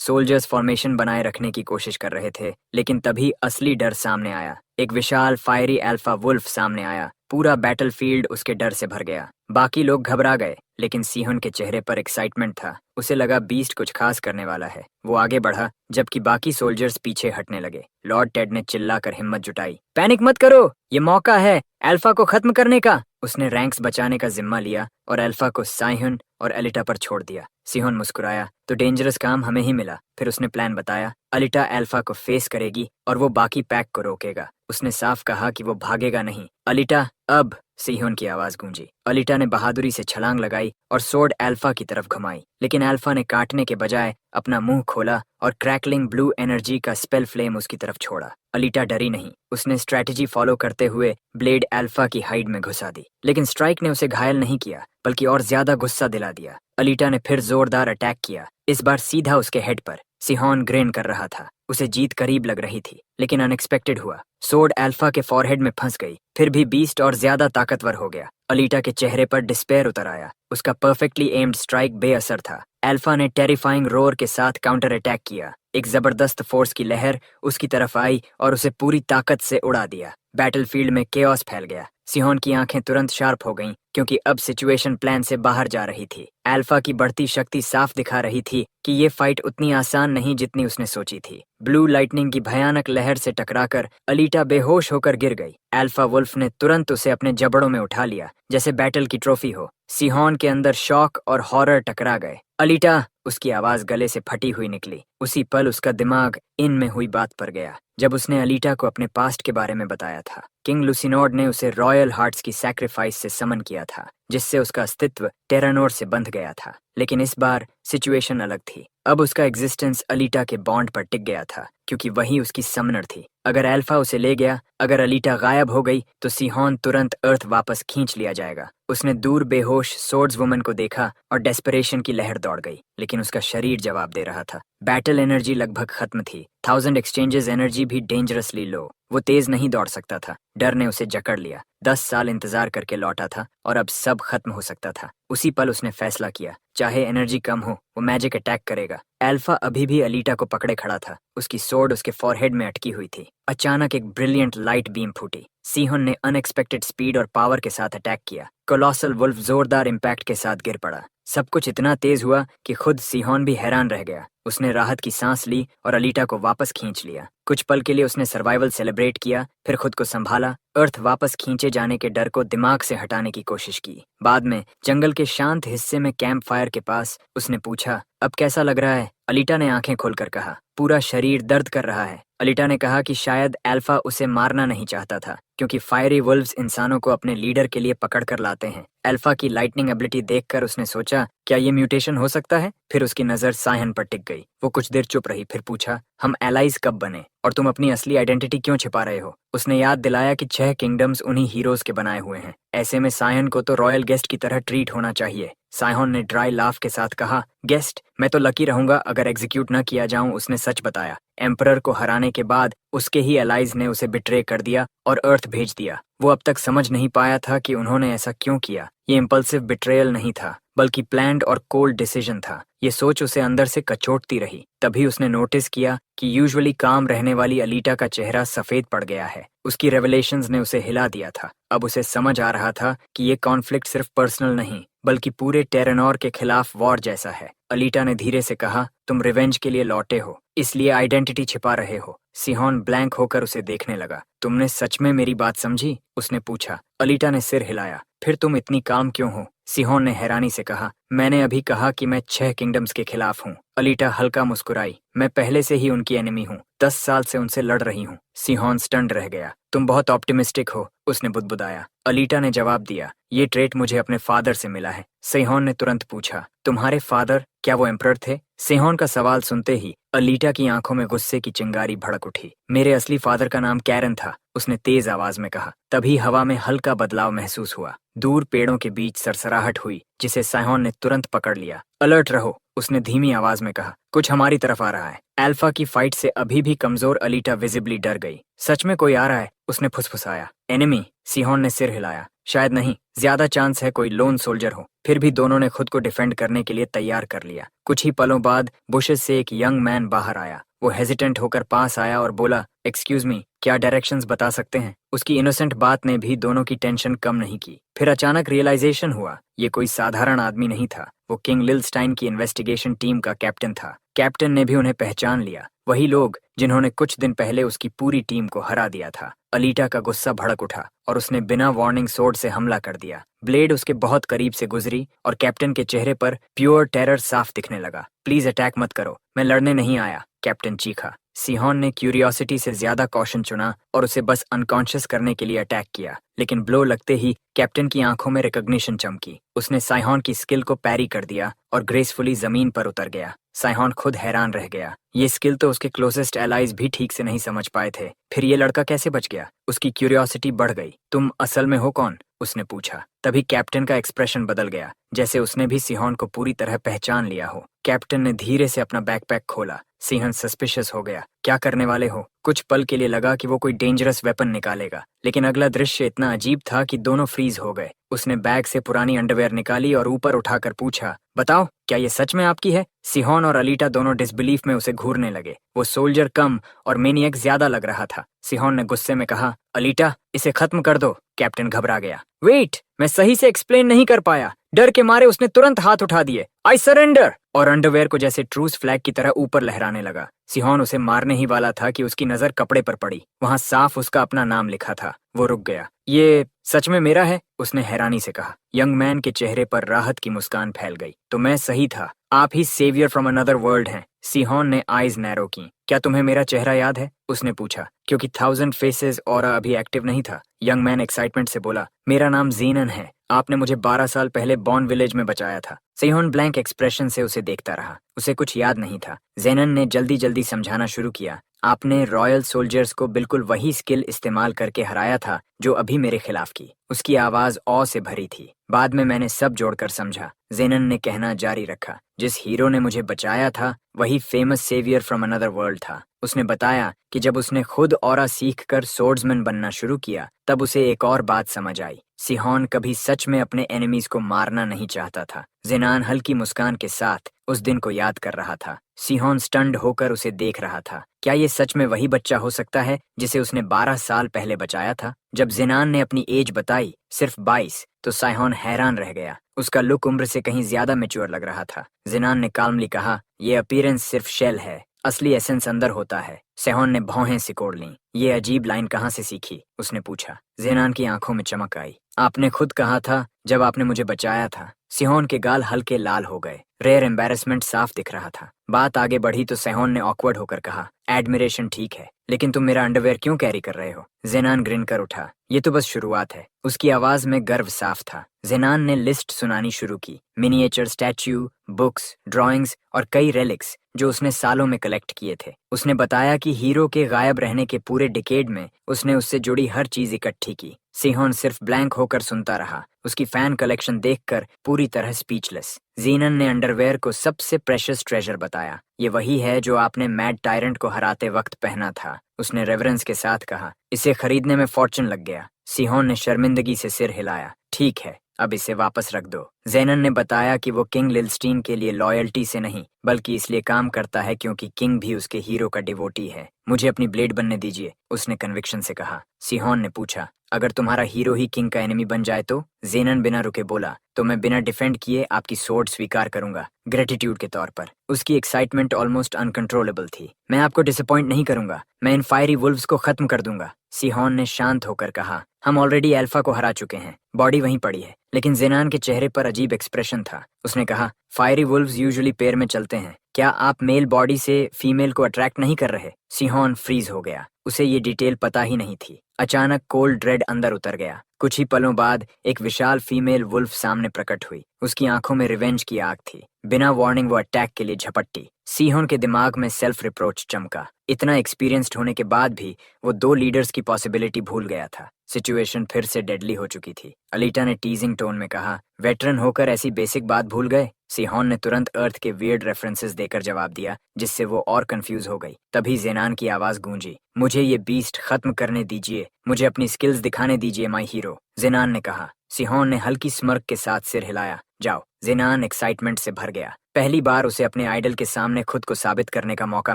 सोल्जर्स फॉर्मेशन बनाए रखने की कोशिश कर रहे थे, लेकिन तभी असली डर सामने आया। एक विशाल फायरी अल्फा वुल्फ सामने आया। पूरा बैटलफील्ड उसके डर से भर गया। बाकी लोग घबरा गए, लेकिन सिहोन के चेहरे पर एक्साइटमेंट था। उसे लगा बीस्ट कुछ खास करने वाला है। वो आगे बढ़ा, जबकि बाकी सोल्जर्स पीछे हटने लगे। लॉर्ड टेड ने चिल्लाकर हिम्मत जुटाई, पैनिक मत करो, ये मौका है अल्फा को खत्म करने का। उसने रैंक्स बचाने का जिम्मा लिया और अल्फा को साइहन और अलिटा पर छोड़ दिया। सिहोन मुस्कुराया, तो डेंजरस काम हमें ही मिला। फिर उसने प्लान बताया। अलिटा अल्फा को फेस करेगी और वो बाकी पैक को रोकेगा। उसने साफ कहा कि वो भागेगा नहीं। अलिटा अब, सिहोन की आवाज गूंजी। अलिटा ने बहादुरी से छलांग लगाई और सोर्ड अल्फा की तरफ घुमाई, लेकिन अल्फा ने काटने के बजाय अपना मुंह खोला और क्रैकलिंग ब्लू एनर्जी का स्पेल फ्लेम उसकी तरफ छोड़ा। अलिटा डरी नहीं। उसने स्ट्रेटजी फॉलो करते हुए ब्लेड अल्फा की हाइड में घुसा दी, लेकिन स्ट्राइक ने उसे घायल नहीं किया, बल्कि और ज्यादा गुस्सा दिला दिया। अलिटा ने फिर जोरदार अटैक किया, इस बार सीधा उसके हेड पर। सिहोन ग्रेन कर रहा था। उसे जीत करीब लग रही थी, लेकिन अनएक्सपेक्टेड हुआ। सोर्ड अल्फा के फॉरहेड में फंस गई। फिर भी बीस्ट और ज्यादा ताकतवर हो गया। अलिटा के चेहरे पर डिस्पेयर उतर आया। उसका परफेक्टली एम्ड स्ट्राइक बेअसर था। अल्फा ने टेरिफाइंग रोर के साथ काउंटर अटैक किया। एक जबरदस्त फोर्स की लहर उसकी तरफ आई और उसे पूरी ताकत से उड़ा दिया। बैटलफील्ड में केओस फैल गया। सिहोन की आंखें तुरंत शार्प हो गईं, क्योंकि अब सिचुएशन प्लान से बाहर जा रही थी। अल्फा की बढ़ती शक्ति साफ दिखा रही थी कि ये फाइट उतनी आसान नहीं जितनी उसने सोची थी। ब्लू लाइटनिंग की भयानक लहर से टकराकर अलिटा बेहोश होकर गिर गई। अल्फा वुल्फ ने तुरंत उसे अपने जबड़ों में उठा लिया, जैसे बैटल की ट्रॉफी हो। सिहोन के अंदर शॉक और हॉरर टकरा गए। अलिटा, उसकी आवाज गले से फटी हुई निकली। उसी पल उसका दिमाग इन में हुई बात पर गया, जब उसने अलिटा को अपने पास्ट के बारे में बताया था। किंग लुसिनोड ने उसे रॉयल हार्ट्स की सैक्रिफाइस से समन किया था, जिससे उसका अस्तित्व टेरानोर से बंध गया था। लेकिन इस बार सिचुएशन अलग थी। अब उसका एग्जिस्टेंस अलिटा के बॉन्ड पर टिक गया था, क्योंकि वही उसकी समनर थी। अगर अल्फा उसे ले गया, अगर अलिटा गायब हो गई, तो सिहोन तुरंत अर्थ वापस खींच लिया जाएगा। उसने दूर बेहोश सोर्ड्स वुमन को देखा और डेस्परेशन की लहर दौड़ गई, लेकिन उसका शरीर जवाब दे रहा था। बैटल एनर्जी लगभग खत्म थी। 1000 एक्सचेंजेस एनर्जी भी डेंजरसली लो। वो तेज नहीं दौड़ सकता था। डर ने उसे जकड़ लिया। 10 साल इंतजार करके लौटा था और अब सब खत्म हो सकता था। उसी पल उसने फैसला किया, चाहे एनर्जी कम हो, वो मैजिक अटैक करेगा। अल्फा अभी भी अलिटा को पकड़े खड़ा था। उसकी सोर्ड उसके फॉरहेड में अटकी हुई थी। अचानक एक ब्रिलियंट लाइट बीम फूटी। सिहोन ने अनएक्सपेक्टेड स्पीड और पावर के साथ अटैक किया। कोलोसल वुल्फ जोरदार इम्पैक्ट के साथ गिर पड़ा। सब कुछ इतना तेज हुआ कि खुद सिहोन भी हैरान रह गया। उसने राहत की सांस ली और अलिटा को वापस खींच लिया। कुछ पल के लिए उसने सर्वाइवल सेलिब्रेट किया, फिर खुद को संभाला। अर्थ वापस खींचे जाने के डर को दिमाग से हटाने की कोशिश की। बाद में जंगल के शांत हिस्से में कैंप फायर के पास उसने पूछा, अब कैसा लग रहा है? अलिटा ने आंखें खोलकर कहा, पूरा शरीर दर्द कर रहा है। अलिटा ने कहा कि शायद अल्फा उसे मारना नहीं चाहता था, क्योंकि फायरी वुल्व्स इंसानों को अपने लीडर के लिए पकड़ कर लाते हैं। अल्फा की लाइटनिंग एबिलिटी देखकर उसने सोचा, क्या ये म्यूटेशन हो सकता है? फिर उसकी नजर सायहन पर टिक गई। वो कुछ देर चुप रही, फिर पूछा, हम एलाइज कब बने और तुम अपनी असली आइडेंटिटी क्यों छिपा रहे हो? उसने याद दिलाया कि 6 किंगडम्स उन्हीं हीरोज के बनाए हुए हैं। ऐसे में सायहन को तो रॉयल गेस्ट की तरह ट्रीट होना चाहिए। सायहन ने ड्राई लाफ के साथ कहा, गेस्ट, मैं तो लकी रहूंगा अगर एग्जीक्यूट न किया जाऊं। उसने सच बताया। एम्परर को हराने के बाद उसके ही एलाइज ने उसे बिट्रे कर दिया और अर्थ भेज दिया। वो अब तक समझ नहीं पाया था कि उन्होंने ऐसा क्यों किया। ये इम्पल्सिव बिट्रेयल नहीं था, बल्कि प्लान्ड और कोल्ड डिसीजन था। ये सोच उसे अंदर से कचोटती रही। तभी उसने नोटिस किया कि यूजुअली काम रहने वाली अलिटा का चेहरा सफेद पड़ गया है। उसकी रेवलेशंस ने उसे हिला दिया था। अब उसे समझ आ रहा था कि ये कॉन्फ्लिक्ट सिर्फ पर्सनल नहीं, बल्कि पूरे टेरानोर के खिलाफ वॉर जैसा है। अलिटा ने धीरे से कहा, तुम रिवेंज के लिए लौटे हो, इसलिए आइडेंटिटी छिपा रहे हो। सिहोन ब्लैंक होकर उसे देखने लगा। तुमने सच में मेरी बात समझी? उसने पूछा। अलिटा ने सिर हिलाया। फिर तुम इतनी काम क्यों हो? सिहोन ने हैरानी से कहा, मैंने अभी कहा कि मैं 6 किंगडम्स के खिलाफ हूँ। अलिटा हल्का मुस्कुराई। मैं पहले से ही उनकी एनिमी हूँ। 10 साल से उनसे लड़ रही हूँ। सिहोन स्टन्ड रह गया। तुम बहुत ऑप्टिमिस्टिक हो, उसने बुदबुदाया। अलिटा ने जवाब दिया, ये ट्रेट मुझे अपने फादर से मिला है। सिहोन ने तुरंत पूछा, तुम्हारे फादर, क्या वो एम्परर थे? सेहोन का सवाल सुनते ही अलीटा की आंखों में गुस्से की चिंगारी भड़क उठी। मेरे असली फादर का नाम कैरन था, उसने तेज आवाज में कहा। तभी हवा में हल्का बदलाव महसूस हुआ। दूर पेड़ों के बीच सरसराहट हुई, जिसे सेहोन ने तुरंत पकड़ लिया। अलर्ट रहो, उसने धीमी आवाज में कहा। कुछ हमारी तरफ आ रहा है। अल्फा की फाइट से अभी भी कमजोर अलीटा विजिबली डर गई। सच में कोई आ रहा है? उसने फुसफुसाया। एनिमी? सिहोन ने सिर हिलाया। शायद नहीं, ज्यादा चांस है कोई लोन सोल्जर हो। फिर भी दोनों ने खुद को डिफेंड करने के लिए तैयार कर लिया। कुछ ही पलों बाद बुशेस से एक यंग मैन बाहर आया। वो हेजिटेंट होकर पास आया और बोला, एक्सक्यूज मी, क्या डायरेक्शंस बता सकते हैं? उसकी इनोसेंट बात ने भी दोनों की टेंशन कम नहीं की। फिर अचानक रियलाइजेशन हुआ, ये कोई साधारण आदमी नहीं था। वो किंग लिलस्टाइन की इन्वेस्टिगेशन टीम का कैप्टन था। कैप्टन ने भी उन्हें पहचान लिया। वही लोग जिन्होंने कुछ दिन पहले उसकी पूरी टीम को हरा दिया था। अलीटा का गुस्सा भड़क उठा और उसने बिना वार्निंग सोर्ड से हमला कर दिया। ब्लेड उसके बहुत करीब से गुजरी और कैप्टन के चेहरे पर प्योर टेरर साफ दिखने लगा। प्लीज अटैक मत करो, मैं लड़ने नहीं आया, कैप्टन चीखा। सिहोन ने क्यूरियोसिटी से ज्यादा कॉशन चुना और उसे बस अनकॉन्शियस करने के लिए अटैक किया। लेकिन ब्लो लगते ही कैप्टन की आंखों में रिकॉग्निशन चमकी। उसने साइहोन की स्किल को पैरी कर दिया और ग्रेसफुली जमीन पर उतर गया। साइहोन खुद हैरान रह गया। ये स्किल तो उसके क्लोजेस्ट एलाइज भी ठीक से नहीं समझ पाए थे। फिर ये लड़का कैसे बच गया? उसकी क्यूरियोसिटी बढ़ गई। तुम असल में हो कौन? उसने पूछा। तभी कैप्टन का एक्सप्रेशन बदल गया, जैसे उसने भी सिहोन को पूरी तरह पहचान लिया हो। कैप्टन ने धीरे से अपना बैकपैक खोला। सिहोन सस्पिशियस हो गया। क्या करने वाले हो? कुछ पल के लिए लगा कि वो कोई डेंजरस वेपन निकालेगा, लेकिन अगला दृश्य इतना अजीब था कि दोनों फ्रीज हो गए। उसने बैग से पुरानी अंडरवेयर निकाली और ऊपर उठाकर पूछा, बताओ, क्या ये सच में आपकी है? सिहोन और अलीटा दोनों डिसबिलीफ में उसे घूरने लगे। वो सोल्जर कम और मेनियक ज्यादा लग रहा था। सिहोन ने गुस्से में कहा, अलीटा, इसे खत्म कर दो। कैप्टन घबरा गया। वेट, मैं सही से एक्सप्लेन नहीं कर पाया। डर के मारे उसने तुरंत हाथ उठा दिए। आई सरेंडर, और अंडरवेयर को जैसे ट्रूस फ्लैग की तरह ऊपर लहराने लगा। सिहोन उसे मारने ही वाला था कि उसकी नजर कपड़े पर पड़ी। वहां साफ उसका अपना नाम लिखा था। वो रुक गया। ये सच में मेरा है? उसने हैरानी से कहा। यंग मैन के चेहरे पर राहत की मुस्कान फैल गई। तो मैं सही था, आप ही सेवियर फ्रॉम अनदर वर्ल्ड हैं। सिहोन ने आईज नैरो की। क्या तुम्हें मेरा चेहरा याद है? उसने पूछा, क्योंकि 1000 फेसेस ऑरा अभी एक्टिव नहीं था। यंग मैन एक्साइटमेंट से बोला, मेरा नाम ज़ेनन है। आपने मुझे 12 साल पहले बॉर्न विलेज में बचाया था। सिहोन ब्लैंक एक्सप्रेशन से उसे देखता रहा। उसे कुछ याद नहीं था। ज़ेनन ने जल्दी जल्दी समझाना शुरू किया, आपने रॉयल सोल्जर्स को बिल्कुल वही स्किल इस्तेमाल करके हराया था जो अभी मेरे खिलाफ की। उसकी आवाज औ से भरी थी। बाद में मैंने सब जोड़कर समझा। ज़ेनन ने कहना जारी रखा, जिस हीरो ने मुझे बचाया था वही famous saviour from another world था। उसने बताया कि जब उसने खुद ऑरा सीखकर सोर्ड्समैन बनना शुरू किया, तब उसे एक और बात समझ आई। सिहोन कभी सच में अपने एनिमीज को मारना नहीं चाहता था। ज़ेनान हल्की मुस्कान के साथ उस दिन को याद कर रहा था। सिहोन स्टन्ड होकर उसे देख रहा था। क्या ये सच में वही बच्चा हो सकता है जिसे उसने 12 साल पहले बचाया था? जब ज़ेनान ने अपनी एज बताई, सिर्फ 22, तो सिहोन हैरान रह गया। उसका लुक उम्र से कहीं ज्यादा मैच्योर लग रहा था। ज़ेनान ने काल्मली कहा, ये अपीयरेंस सिर्फ शेल है, असली एसेंस अंदर होता है। सिहोन ने भौहें सिकोड़ लीं। ये अजीब लाइन कहाँ से सीखी? उसने पूछा। ज़ेनान की आंखों में चमक आई। आपने खुद कहा था जब आपने मुझे बचाया था। सिहोन के गाल हल्के लाल हो गए। रेयर एम्बैरेसमेंट साफ दिख रहा था। बात आगे बढ़ी तो सिहोन ने ऑकवर्ड होकर कहा, एडमिरेशन ठीक है, लेकिन तुम मेरा अंडरवेयर क्यों कैरी कर रहे हो? ज़ेनान ग्रिन कर उठा। ये तो बस शुरुआत है। उसकी आवाज में गर्व साफ था। ज़ेनान ने लिस्ट सुनानी शुरू की। मिनिएचर स्टैच्यू, बुक्स, ड्राइंग्स और कई रेलिक्स जो उसने सालों में कलेक्ट किए थे। उसने बताया कि हीरो के गायब रहने के पूरे डिकेड में उसने उससे जुड़ी हर चीज इकट्ठी की। सिहोन सिर्फ ब्लैंक होकर सुनता रहा, उसकी फैन कलेक्शन देखकर पूरी तरह स्पीचलेस। ज़ेनन ने अंडरवेयर को सबसे प्रेशियस ट्रेजर बताया। ये वही है जो आपने मैड टायरेंट को हराते वक्त पहना था। उसने रेवरेंस के साथ कहा, इसे खरीदने में फॉर्चून लग गया। सिहोन ने शर्मिंदगी से सिर हिलाया। ठीक है, अब इसे वापस रख दो। ज़ेनन ने बताया कि वो किंग लिलस्टीन के लिए लॉयल्टी से नहीं, बल्कि इसलिए काम करता है क्योंकि किंग भी उसके हीरो का डिवोटी है। मुझे अपनी ब्लेड बनने दीजिए, उसने कन्विक्शन से कहा। सिहोन ने पूछा, अगर तुम्हारा हीरो ही किंग का एनिमी बन जाए तो? ज़ेनन बिना रुके बोला, तो मैं बिना डिफेंड किए आपकी सोर्ड स्वीकार करूंगा, ग्रेटिट्यूड के तौर पर। उसकी एक्साइटमेंट ऑलमोस्ट अनकंट्रोलेबल थी। मैं आपको डिसअपॉइंट नहीं करूंगा, मैं इन फायरी वुल्व्स को खत्म कर दूंगा। सिहोन ने शांत होकर कहा, हम ऑलरेडी अल्फा को हरा चुके हैं, बॉडी वहीं पड़ी है। लेकिन ज़ेनान के चेहरे पर अजीब एक्सप्रेशन था। उसने कहा, फायरी वुल्व्स यूजुअली पेयर में चलते हैं, क्या आप मेल बॉडी से फीमेल को अट्रैक्ट नहीं कर रहे? सिहोन फ्रीज हो गया। उसे ये डिटेल पता ही नहीं थी। अचानक कोल्ड ड्रेड अंदर उतर गया। कुछ ही पलों बाद एक विशाल फीमेल वुल्फ सामने प्रकट हुई। उसकी आंखों में रिवेंज की आग थी। बिना वार्निंग वो अटैक के लिए झपट्टी। सिहोन के दिमाग में सेल्फ रिप्रोच चमका। इतना एक्सपीरियंस्ड होने के बाद भी वो 2 लीडर्स की पॉसिबिलिटी भूल गया था। सिचुएशन फिर से डेडली हो चुकी थी। अलीटा ने टीजिंग टोन में कहा, वेटरन होकर ऐसी बेसिक बात भूल गए? सिहोन ने तुरंत अर्थ के वियर्ड रेफरेंसेस देकर जवाब दिया, जिससे वो और कंफ्यूज हो गई। तभी जेनान की आवाज गूंजी, मुझे ये बीस्ट खत्म करने दीजिए, मुझे अपनी स्किल्स दिखाने दीजिए माय हीरो। जेनान ने कहा। सिहोन ने हल्की स्मर्क के साथ सिर हिलाया। जाओ। जेनान एक्साइटमेंट से भर गया। पहली बार उसे अपने आइडल के सामने खुद को साबित करने का मौका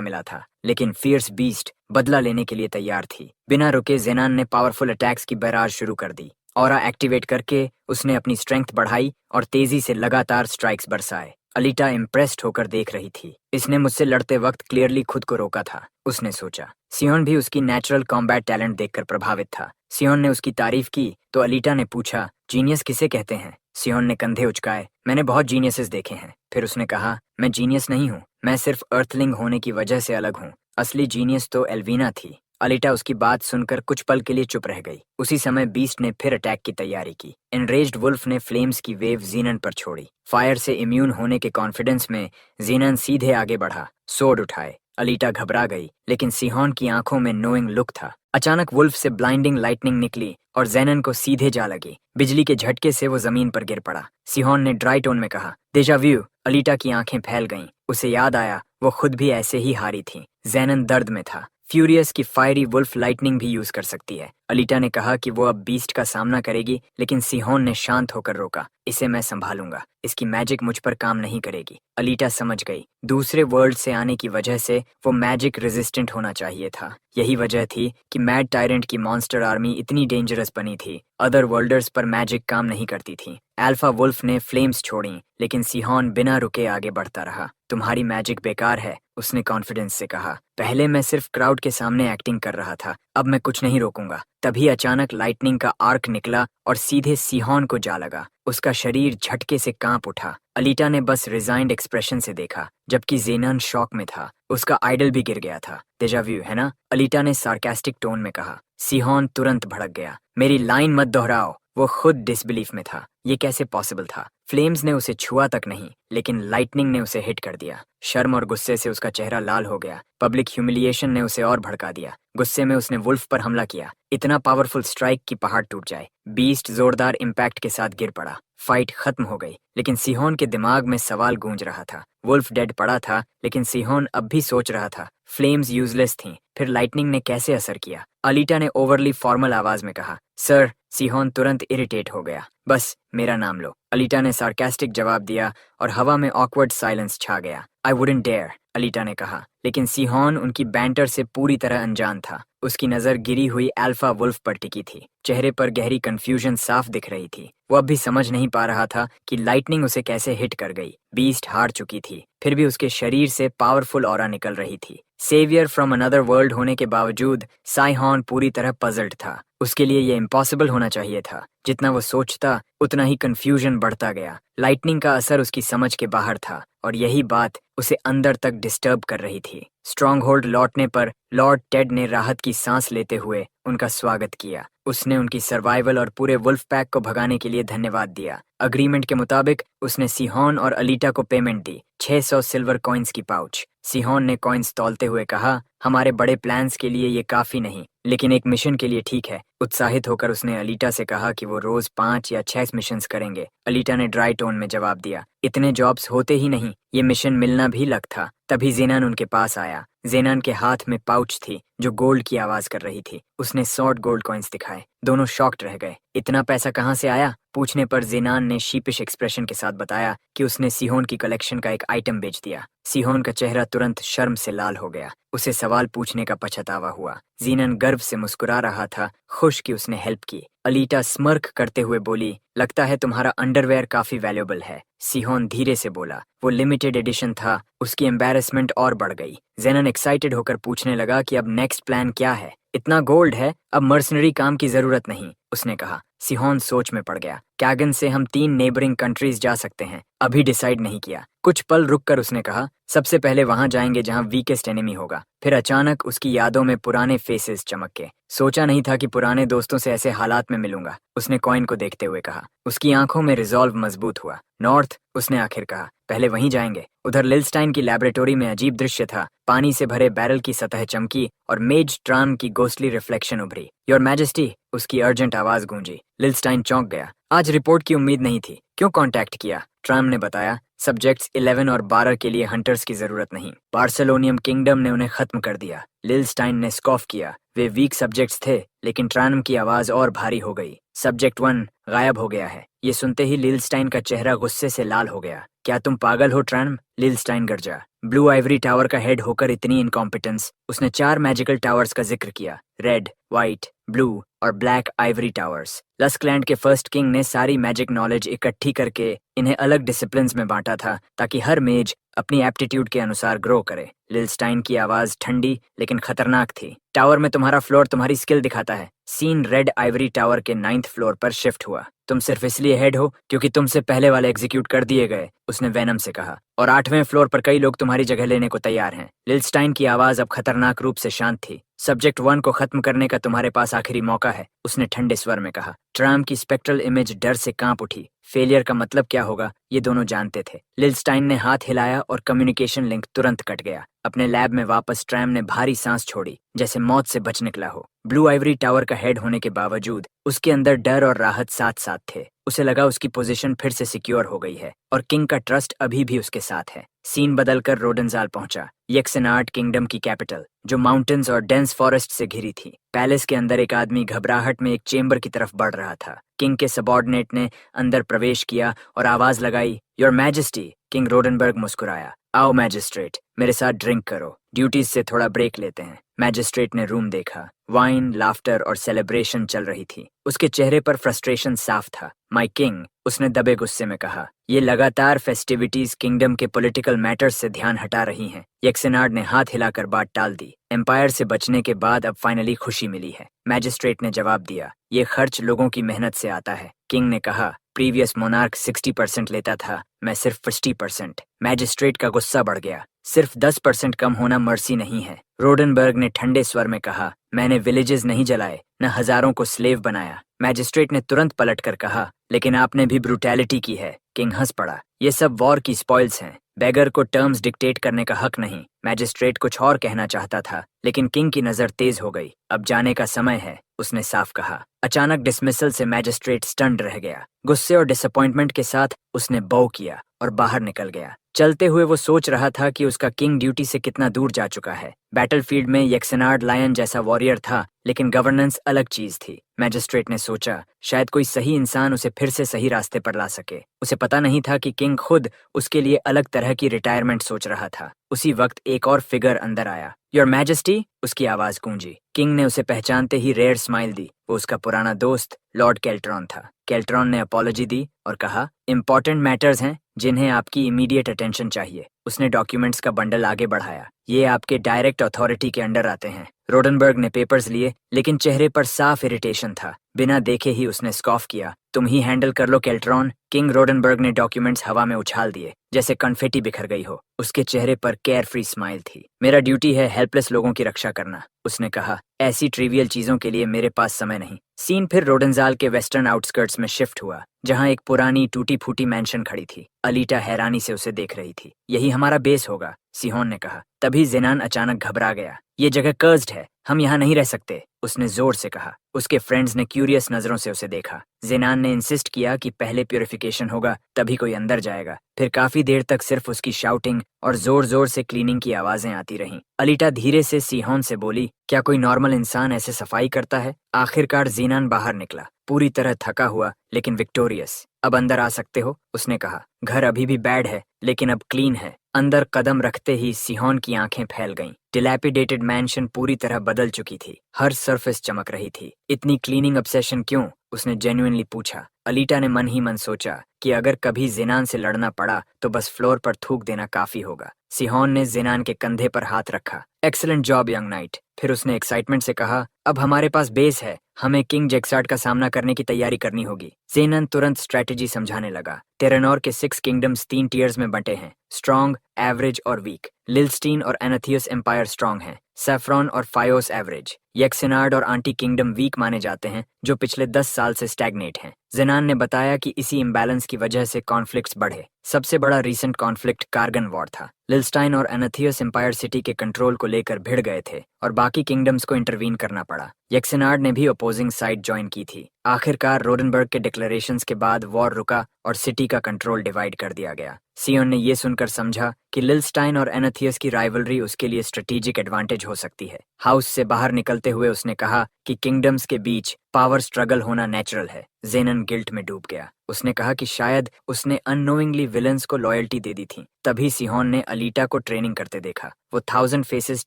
मिला था, लेकिन फियर्स बीस्ट बदला लेने के लिए तैयार थी। बिना रुके जेनान ने पावरफुल अटैक्स की बैराज शुरू कर दी। ऑरा एक्टिवेट करके उसने अपनी स्ट्रेंथ बढ़ाई और तेजी से लगातार स्ट्राइक्स बरसाए। अलीटा इम्प्रेस्ड होकर देख रही थी। इसने मुझसे लड़ते वक्त क्लियरली खुद को रोका था, उसने सोचा। सियोन भी उसकी नेचुरल कॉम्बैट टैलेंट देखकर प्रभावित था। सियोन ने उसकी तारीफ की तो अलीटा ने पूछा, जीनियस किसे कहते हैं? सियोन ने कंधे उचकाए, मैंने बहुत जीनियसेस देखे हैं। फिर उसने कहा, मैं जीनियस नहीं हूँ, मैं सिर्फ अर्थलिंग होने की वजह से अलग हूँ। असली जीनियस तो एल्वीना थी। अलीटा उसकी बात सुनकर कुछ पल के लिए चुप रह गई। उसी समय बीस्ट ने फिर अटैक की तैयारी की। एनरेज्ड वुल्फ ने फ्लेम्स की वेव जीनन पर छोड़ी। फायर से इम्यून होने के कॉन्फिडेंस में जीनन सीधे आगे बढ़ा, सोर्ड उठाए। अलीटा घबरा गई, लेकिन सिहोन की आंखों में नोइंग लुक था। अचानक वुल्फ से ब्लाइंडिंग लाइटनिंग निकली और जेनन को सीधे जा लगी। बिजली के झटके से वो जमीन पर गिर पड़ा। सिहोन ने ड्राई टोन में कहा, डेजा व्यू। अलीटा की आंखें फैल गईं। उसे याद आया वो खुद भी ऐसे ही हारी थी। जेनन दर्द में था। फ्यूरियस की फायरी वुल्फ लाइटनिंग भी यूज कर सकती है। अलीटा ने कहा कि वो अब बीस्ट का सामना करेगी, लेकिन सिहोन ने शांत होकर रोका, इसे मैं संभालूंगा, इसकी मैजिक मुझ पर काम नहीं करेगी। अलीटा समझ गई, दूसरे वर्ल्ड से आने की वजह से वो मैजिक रेजिस्टेंट होना चाहिए था। यही वजह थी कि मैड टायरेंट की मॉन्स्टर आर्मी इतनी डेंजरस बनी थी। अदर वर्ल्डर्स पर मैजिक काम नहीं करती थी। अल्फा वुल्फ ने फ्लेम्स छोड़ी, लेकिन सिहोन बिना रुके आगे बढ़ता रहा। तुम्हारी मैजिक बेकार है, उसने कॉन्फिडेंस से कहा। पहले मैं सिर्फ क्राउड के सामने एक्टिंग कर रहा था, अब मैं कुछ नहीं रोकूंगा। तभी अचानक लाइटनिंग का आर्क निकला और सीधे सिहोन को जा लगा। उसका शरीर झटके से कांप उठा। अलीटा ने बस रिजाइंड एक्सप्रेशन से देखा, जबकि जेनन शॉक में था। उसका आइडल भी गिर गया था। डेजा व्यू है ना? अलीटा ने सार्कास्टिक टोन में कहा। सिहोन तुरंत भड़क गया, मेरी लाइन मत दोहराओ। वो खुद डिसबिलीफ में था। ये कैसे पॉसिबल था? फ्लेम्स ने उसे छुआ तक नहीं, लेकिन लाइटनिंग ने उसे हिट कर दिया। शर्म और गुस्से से उसका चेहरा लाल हो गया। पब्लिक ह्यूमिलिएशन ने उसे और भड़का दिया। गुस्से में उसने वुल्फ पर हमला किया। इतना पावरफुल स्ट्राइक की पहाड़ टूट जाए। बीस्ट जोरदार इम्पैक्ट के साथ गिर पड़ा। फाइट खत्म हो गई, लेकिन सिहोन के दिमाग में सवाल गूंज रहा था। वुल्फ डेड पड़ा था, लेकिन सिहोन अब भी सोच रहा था, फ्लेम्स यूजलेस थीं, फिर लाइटनिंग ने कैसे असर किया? अलीटा ने ओवरली फॉर्मल आवाज में कहा, सर। सिहोन तुरंत इरिटेट हो गया। बस मेरा नाम लो, अलीटा ने सार्कास्टिक जवाब दिया और हवा में ऑकवर्ड साइलेंस छा गया। आई वुडंट डेयर, अलीटा ने कहा, लेकिन सिहोन उनकी बैंटर से पूरी तरह अनजान था। उसकी नजर गिरी हुई अल्फा वुल्फ पर टिकी थी। चेहरे पर गहरी कंफ्यूजन साफ दिख रही थी। वो अब भी समझ नहीं पा रहा था कि लाइटनिंग उसे कैसे हिट कर गई। बीस्ट हार चुकी थी, फिर भी उसके शरीर से पावरफुल ऑरा निकल रही थी। सेवियर फ्रॉम अनदर वर्ल्ड होने के बावजूद साइहोन पूरी तरह पजल्ड था। उसके लिए ये इम्पॉसिबल होना चाहिए था। जितना वो सोचता, उतना ही कंफ्यूजन बढ़ता गया। लाइटनिंग का असर उसकी समझ के बाहर था, और यही बात उसे अंदर तक डिस्टर्ब कर रही थी। स्ट्रॉन्ग होल्ड लौटने पर लॉर्ड टेड ने राहत की सांस लेते हुए उनका स्वागत किया। उसने उनकी सर्वाइवल और पूरे वुल्फ पैक को भगाने के लिए धन्यवाद दिया। अग्रीमेंट के मुताबिक उसने सिहोन और अलीटा को पेमेंट दी, 600 सिल्वर कॉइन्स की पाउच। सिहोन ने कॉइन्स तौलते हुए कहा, हमारे बड़े प्लान्स के लिए ये काफी नहीं, लेकिन एक मिशन के लिए ठीक है। उत्साहित होकर उसने अलीटा से कहा कि वो रोज 5 या 6 मिशंस करेंगे। अलीटा ने ड्राई टोन में जवाब दिया, इतने जॉब्स होते ही नहीं, ये मिशन मिलना भी लक था। तभी जेनान उनके पास आया। जेनान के हाथ में पाउच थी जो गोल्ड की आवाज कर रही थी। उसने 100 गोल्ड कॉइन्स दिखाए। दोनों शॉक्ड रह गए। इतना पैसा कहाँ से आया? पूछने पर जेनान ने शीपिश एक्सप्रेशन के साथ बताया कि उसने सिहोन की कलेक्शन का एक आइटम बेच दिया। सिहोन का चेहरा तुरंत शर्म से लाल हो गया। उसे सवाल पूछने का पछतावा हुआ। जेनान गर्व से मुस्कुरा रहा था, खुश कि उसने हेल्प की। अलीटा स्मर्क करते हुए बोली, लगता है तुम्हारा अंडरवेयर काफी वैल्यूएबल है। सिहोन धीरे से बोला, वो लिमिटेड एडिशन था। उसकी एम्बैरेसमेंट और बढ़ गई। जेनन एक्साइटेड होकर पूछने लगा कि अब नेक्स्ट प्लान क्या है? इतना गोल्ड है, अब मर्सनरी काम की जरूरत नहीं। उसने कहा। सिहोन सोच में पड़ गया। कैगन से हम 3 नेबरिंग कंट्रीज जा सकते हैं, अभी डिसाइड नहीं किया। कुछ पल रुककर उसने कहा, सबसे पहले वहां जाएंगे जहां वीकेस्ट एनिमी होगा। फिर अचानक उसकी यादों में पुराने फेसेस चमके। सोचा नहीं था कि पुराने दोस्तों से ऐसे हालात में मिलूंगा, उसने कॉइन को देखते हुए कहा। उसकी आंखों में रिजॉल्व मजबूत हुआ। नॉर्थ, उसने आखिर कहा। पहले वहीं जाएंगे। उधर लिलस्टाइन की लैबोरेटरी में अजीब दृश्य था। पानी से भरे बैरल की सतह चमकी और मेज ट्राम की गोस्टली रिफ्लेक्शन उभरी। योर मैजेस्टी, उसकी अर्जेंट आवाज गूंजी। लिलस्टाइन चौंक गया। आज रिपोर्ट की उम्मीद नहीं थी। क्यों कांटेक्ट किया? ट्राम ने बताया, सब्जेक्ट्स 11 और 12 के लिए हंटर्स की जरूरत नहीं। बार्सिलोनियम किंगडम ने उन्हें खत्म कर दिया। लिलस्टाइन ने स्कॉफ किया। वे वीक सब्जेक्ट्स थे, लेकिन ट्राम की आवाज और भारी हो गई। सब्जेक्ट 1 गायब हो गया है। ये सुनते ही लिलस्टाइन का चेहरा गुस्से से लाल हो गया। क्या तुम पागल हो ट्राम? लिलस्टाइन गरजा। ब्लू आइवरी टावर का हेड होकर इतनी इनकॉम्पिटेंस। उसने 4 मैजिकल टावर्स का जिक्र किया, रेड, व्हाइट, ब्लू और ब्लैक आइवरी टावर्स। लस्कलैंड के फर्स्ट किंग ने सारी मैजिक नॉलेज इकट्ठी करके इन्हें अलग डिसिप्लिन्स में बांटा था, ताकि हर मेज अपनी एप्टीट्यूड के अनुसार ग्रो करे। लिलस्टाइन की आवाज ठंडी लेकिन खतरनाक थी। टावर में तुम्हारा फ्लोर तुम्हारी स्किल दिखाता है। सीन रेड आइवरी टावर के 9th फ्लोर पर शिफ्ट हुआ। तुम सिर्फ इसलिए हेड हो क्योंकि तुमसे पहले वाले एग्जीक्यूट कर दिए गए, उसने वेनम से कहा। और 8वें फ्लोर पर कई लोग तुम्हारी जगह लेने को तैयार हैं। लिलस्टाइन की आवाज अब खतरनाक रूप से शांत थी। सब्जेक्ट 1 को खत्म करने का तुम्हारे पास आखिरी मौका है, उसने ठंडे स्वर में कहा। ट्राम की स्पेक्ट्रल इमेज डर से कांप उठी। फेलियर का मतलब क्या होगा, ये दोनों जानते थे। लिलस्टाइन ने हाथ हिलाया और कम्युनिकेशन लिंक तुरंत कट गया। अपने लैब में वापस ट्राम ने भारी सांस छोड़ी, जैसे मौत से बच निकला हो। ब्लू आइवरी टावर का हेड होने के बावजूद उसके अंदर डर और राहत साथ साथ थे। उसे लगा उसकी पोजीशन फिर से सिक्योर हो गई है और किंग का ट्रस्ट अभी भी उसके साथ है। सीन बदलकर रोडेंजाल पहुंचा, यक्सेनार्ड किंगडम की कैपिटल, जो माउंटेन्स और डेंस फॉरेस्ट से घिरी थी। पैलेस के अंदर एक आदमी घबराहट में एक चेंबर की तरफ बढ़ रहा था। किंग के सबॉर्डिनेट ने अंदर प्रवेश किया और आवाज लगाई, योर मैजेस्टी। किंग रोडनबर्ग मुस्कुराया। आओ मैजिस्ट्रेट, मेरे साथ ड्रिंक करो, ड्यूटीज से थोड़ा ब्रेक लेते हैं। मैजिस्ट्रेट ने रूम देखा। वाइन, लाफ्टर और सेलिब्रेशन चल रही थी। उसके चेहरे पर फ्रस्ट्रेशन साफ था। माय किंग, उसने दबे गुस्से में कहा, ये लगातार फेस्टिविटीज किंगडम के पॉलिटिकल मैटर्स से ध्यान हटा रही हैं। यक्सेनार्ड ने हाथ हिलाकर बात टाल दी। एम्पायर से बचने के बाद अब फाइनली खुशी मिली है। मैजिस्ट्रेट ने जवाब दिया, ये खर्च लोगों की मेहनत से आता है। किंग ने कहा, प्रीवियस मोनार्क 60% लेता था, मैं सिर्फ 50%। मैजिस्ट्रेट का गुस्सा बढ़ गया। सिर्फ 10% कम होना मर्सी नहीं है। रोडनबर्ग ने ठंडे स्वर में कहा, मैंने विलेजेस नहीं जलाए, न हजारों को स्लेव बनाया। मैजिस्ट्रेट ने तुरंत पलटकर कहा, लेकिन आपने भी ब्रूटैलिटी की है। किंग हंस पड़ा। ये सब वॉर की स्पॉइल्स हैं। बेगर को टर्म्स डिक्टेट करने का हक नहीं। मैजिस्ट्रेट कुछ और कहना चाहता था, लेकिन किंग की नजर तेज हो गई। अब जाने का समय है, उसने साफ कहा। अचानक डिसमिसल से मैजिस्ट्रेट स्टन्ड रह गया। गुस्से और डिसअपॉइंटमेंट के साथ उसने बो किया और बाहर निकल गया। चलते हुए वो सोच रहा था कि उसका किंग ड्यूटी से कितना दूर जा चुका है। बैटलफील्ड में यक्सेनार्ड लायन जैसा वॉरियर था, लेकिन गवर्नेंस अलग चीज थी। मैजिस्ट्रेट ने सोचा, शायद कोई सही इंसान उसे फिर से सही रास्ते पर ला सके। उसे पता नहीं था कि किंग खुद उसके लिए अलग तरह की रिटायरमेंट सोच रहा था। उसी वक्त एक और फिगर अंदर आया। योर मैजेस्टी, उसकी आवाज गूंजी। किंग ने उसे पहचानते ही रेयर स्माइल दी। वो उसका पुराना दोस्त लॉर्ड केल्ट्रॉन था। केल्ट्रॉन ने अपॉलॉजी दी और कहा, इंपॉर्टेंट मैटर्स हैं जिन्हें आपकी इमीडिएट अटेंशन चाहिए। उसने डॉक्यूमेंट्स का बंडल आगे बढ़ाया। ये आपके डायरेक्ट अथॉरिटी के अंडर आते हैं। रोडनबर्ग ने पेपर्स लिए, लेकिन चेहरे पर साफ इरिटेशन था। बिना देखे ही उसने स्कॉफ किया। तुम ही हैंडल कर लो केल्ट्रॉन। किंग रोडनबर्ग ने डॉक्यूमेंट्स हवा में उछाल दिए, जैसे कन्फेटी बिखर गई हो। उसके चेहरे पर केयर फ्री स्माइल थी। मेरा ड्यूटी है हेल्पलेस लोगों की रक्षा करना, उसने कहा। ऐसी ट्रिवियल चीजों के लिए मेरे पास समय नहीं। सीन फिर रोडेंजाल के वेस्टर्न आउटस्कर्ट्स में शिफ्ट हुआ, जहां एक पुरानी टूटी फूटी मैंशन खड़ी थी। अलीटा हैरानी से उसे देख रही थी। यही हमारा बेस होगा, सिहोन ने कहा। तभी जेनान अचानक घबरा गया। ये जगह कर्स्ड है, हम यहाँ नहीं रह सकते, उसने जोर से कहा। उसके फ्रेंड्स ने क्यूरियस नजरों से उसे देखा। जेनान ने इंसिस्ट किया कि पहले प्यूरिफिकेशन होगा, तभी कोई अंदर जाएगा। फिर काफी देर तक सिर्फ उसकी शाउटिंग और जोर जोर से क्लीनिंग की आवाजें आती रहीं। अलीटा धीरे से सिहोन से बोली, क्या कोई नॉर्मल इंसान ऐसे सफाई करता है? आखिरकार जेनान बाहर निकला, पूरी तरह थका हुआ लेकिन विक्टोरियस। अब अंदर आ सकते हो, उसने कहा। घर अभी भी बैड है, लेकिन अब क्लीन है। अंदर कदम रखते ही सिहोन की आंखें फैल गईं। डिलैपिडेटेड मैंशन पूरी तरह बदल चुकी थी। हर सरफेस चमक रही थी। इतनी क्लीनिंग ऑब्सेशन क्यों? उसने जेन्युइनली पूछा। अलीटा ने मन ही मन सोचा कि अगर कभी जेनान से लड़ना पड़ा तो बस फ्लोर पर थूक देना काफी होगा। सिहोन ने जेनान के कंधे पर हाथ रखा। Excellent job young night. फिर उसने एक्साइटमेंट से कहा, अब हमारे पास बेस है हमें किंग जेक्सार्ट का सामना करने की तैयारी करनी होगी। जेनन तुरंत स्ट्रेटेजी समझाने लगा। टेरेनोर के 6 किंगडम्स 3 टीयर्स में बंटे हैं, स्ट्रॉन्ग, एवरेज और वीक। लिलस्टीन और एनाथियस एम्पायर स्ट्रॉन्ग हैं, सैफ्रॉन और फायोस एवरेज। यक्सेनार्ड और आंटी किंगडम वीक माने जाते हैं, जो पिछले 10 साल से स्टैग्नेट हैं। जेनान ने बताया कि इसी इम्बैलेंस की वजह से कॉन्फ्लिक्ट्स बढ़े। सबसे बड़ा रीसेंट कॉन्फ्लिक्ट कार्गन वॉर था। लिलस्टाइन और एनाथियस एम्पायर सिटी के कंट्रोल को लेकर भिड़ गए थे और बाकी किंगडम्स को इंटरवीन करना पड़ा। यक्सेनार्ड ने भी अपोजिंग साइड ज्वाइन की थी। आखिरकार रोडनबर्ग के डिक्लेरेशंस के बाद वॉर रुका और सिटी का कंट्रोल डिवाइड कर दिया गया। सियोन ने यह सुनकर समझा कि लिलस्टाइन और एनाथियस की राइवलरी उसके लिए स्ट्रेटेजिक एडवांटेज हो सकती है। हाउस से बाहर निकलते हुए उसने कहा कि किंगडम्स के बीच पावर स्ट्रगल होना नेचुरल है। जेनन गिल्ट में डूब गया। उसने कहा कि शायद उसने अननोइंगली विलन्स को लॉयल्टी दे दी थी। तभी सिहोन ने अलीटा को ट्रेनिंग करते देखा। वो 1000 फेसेस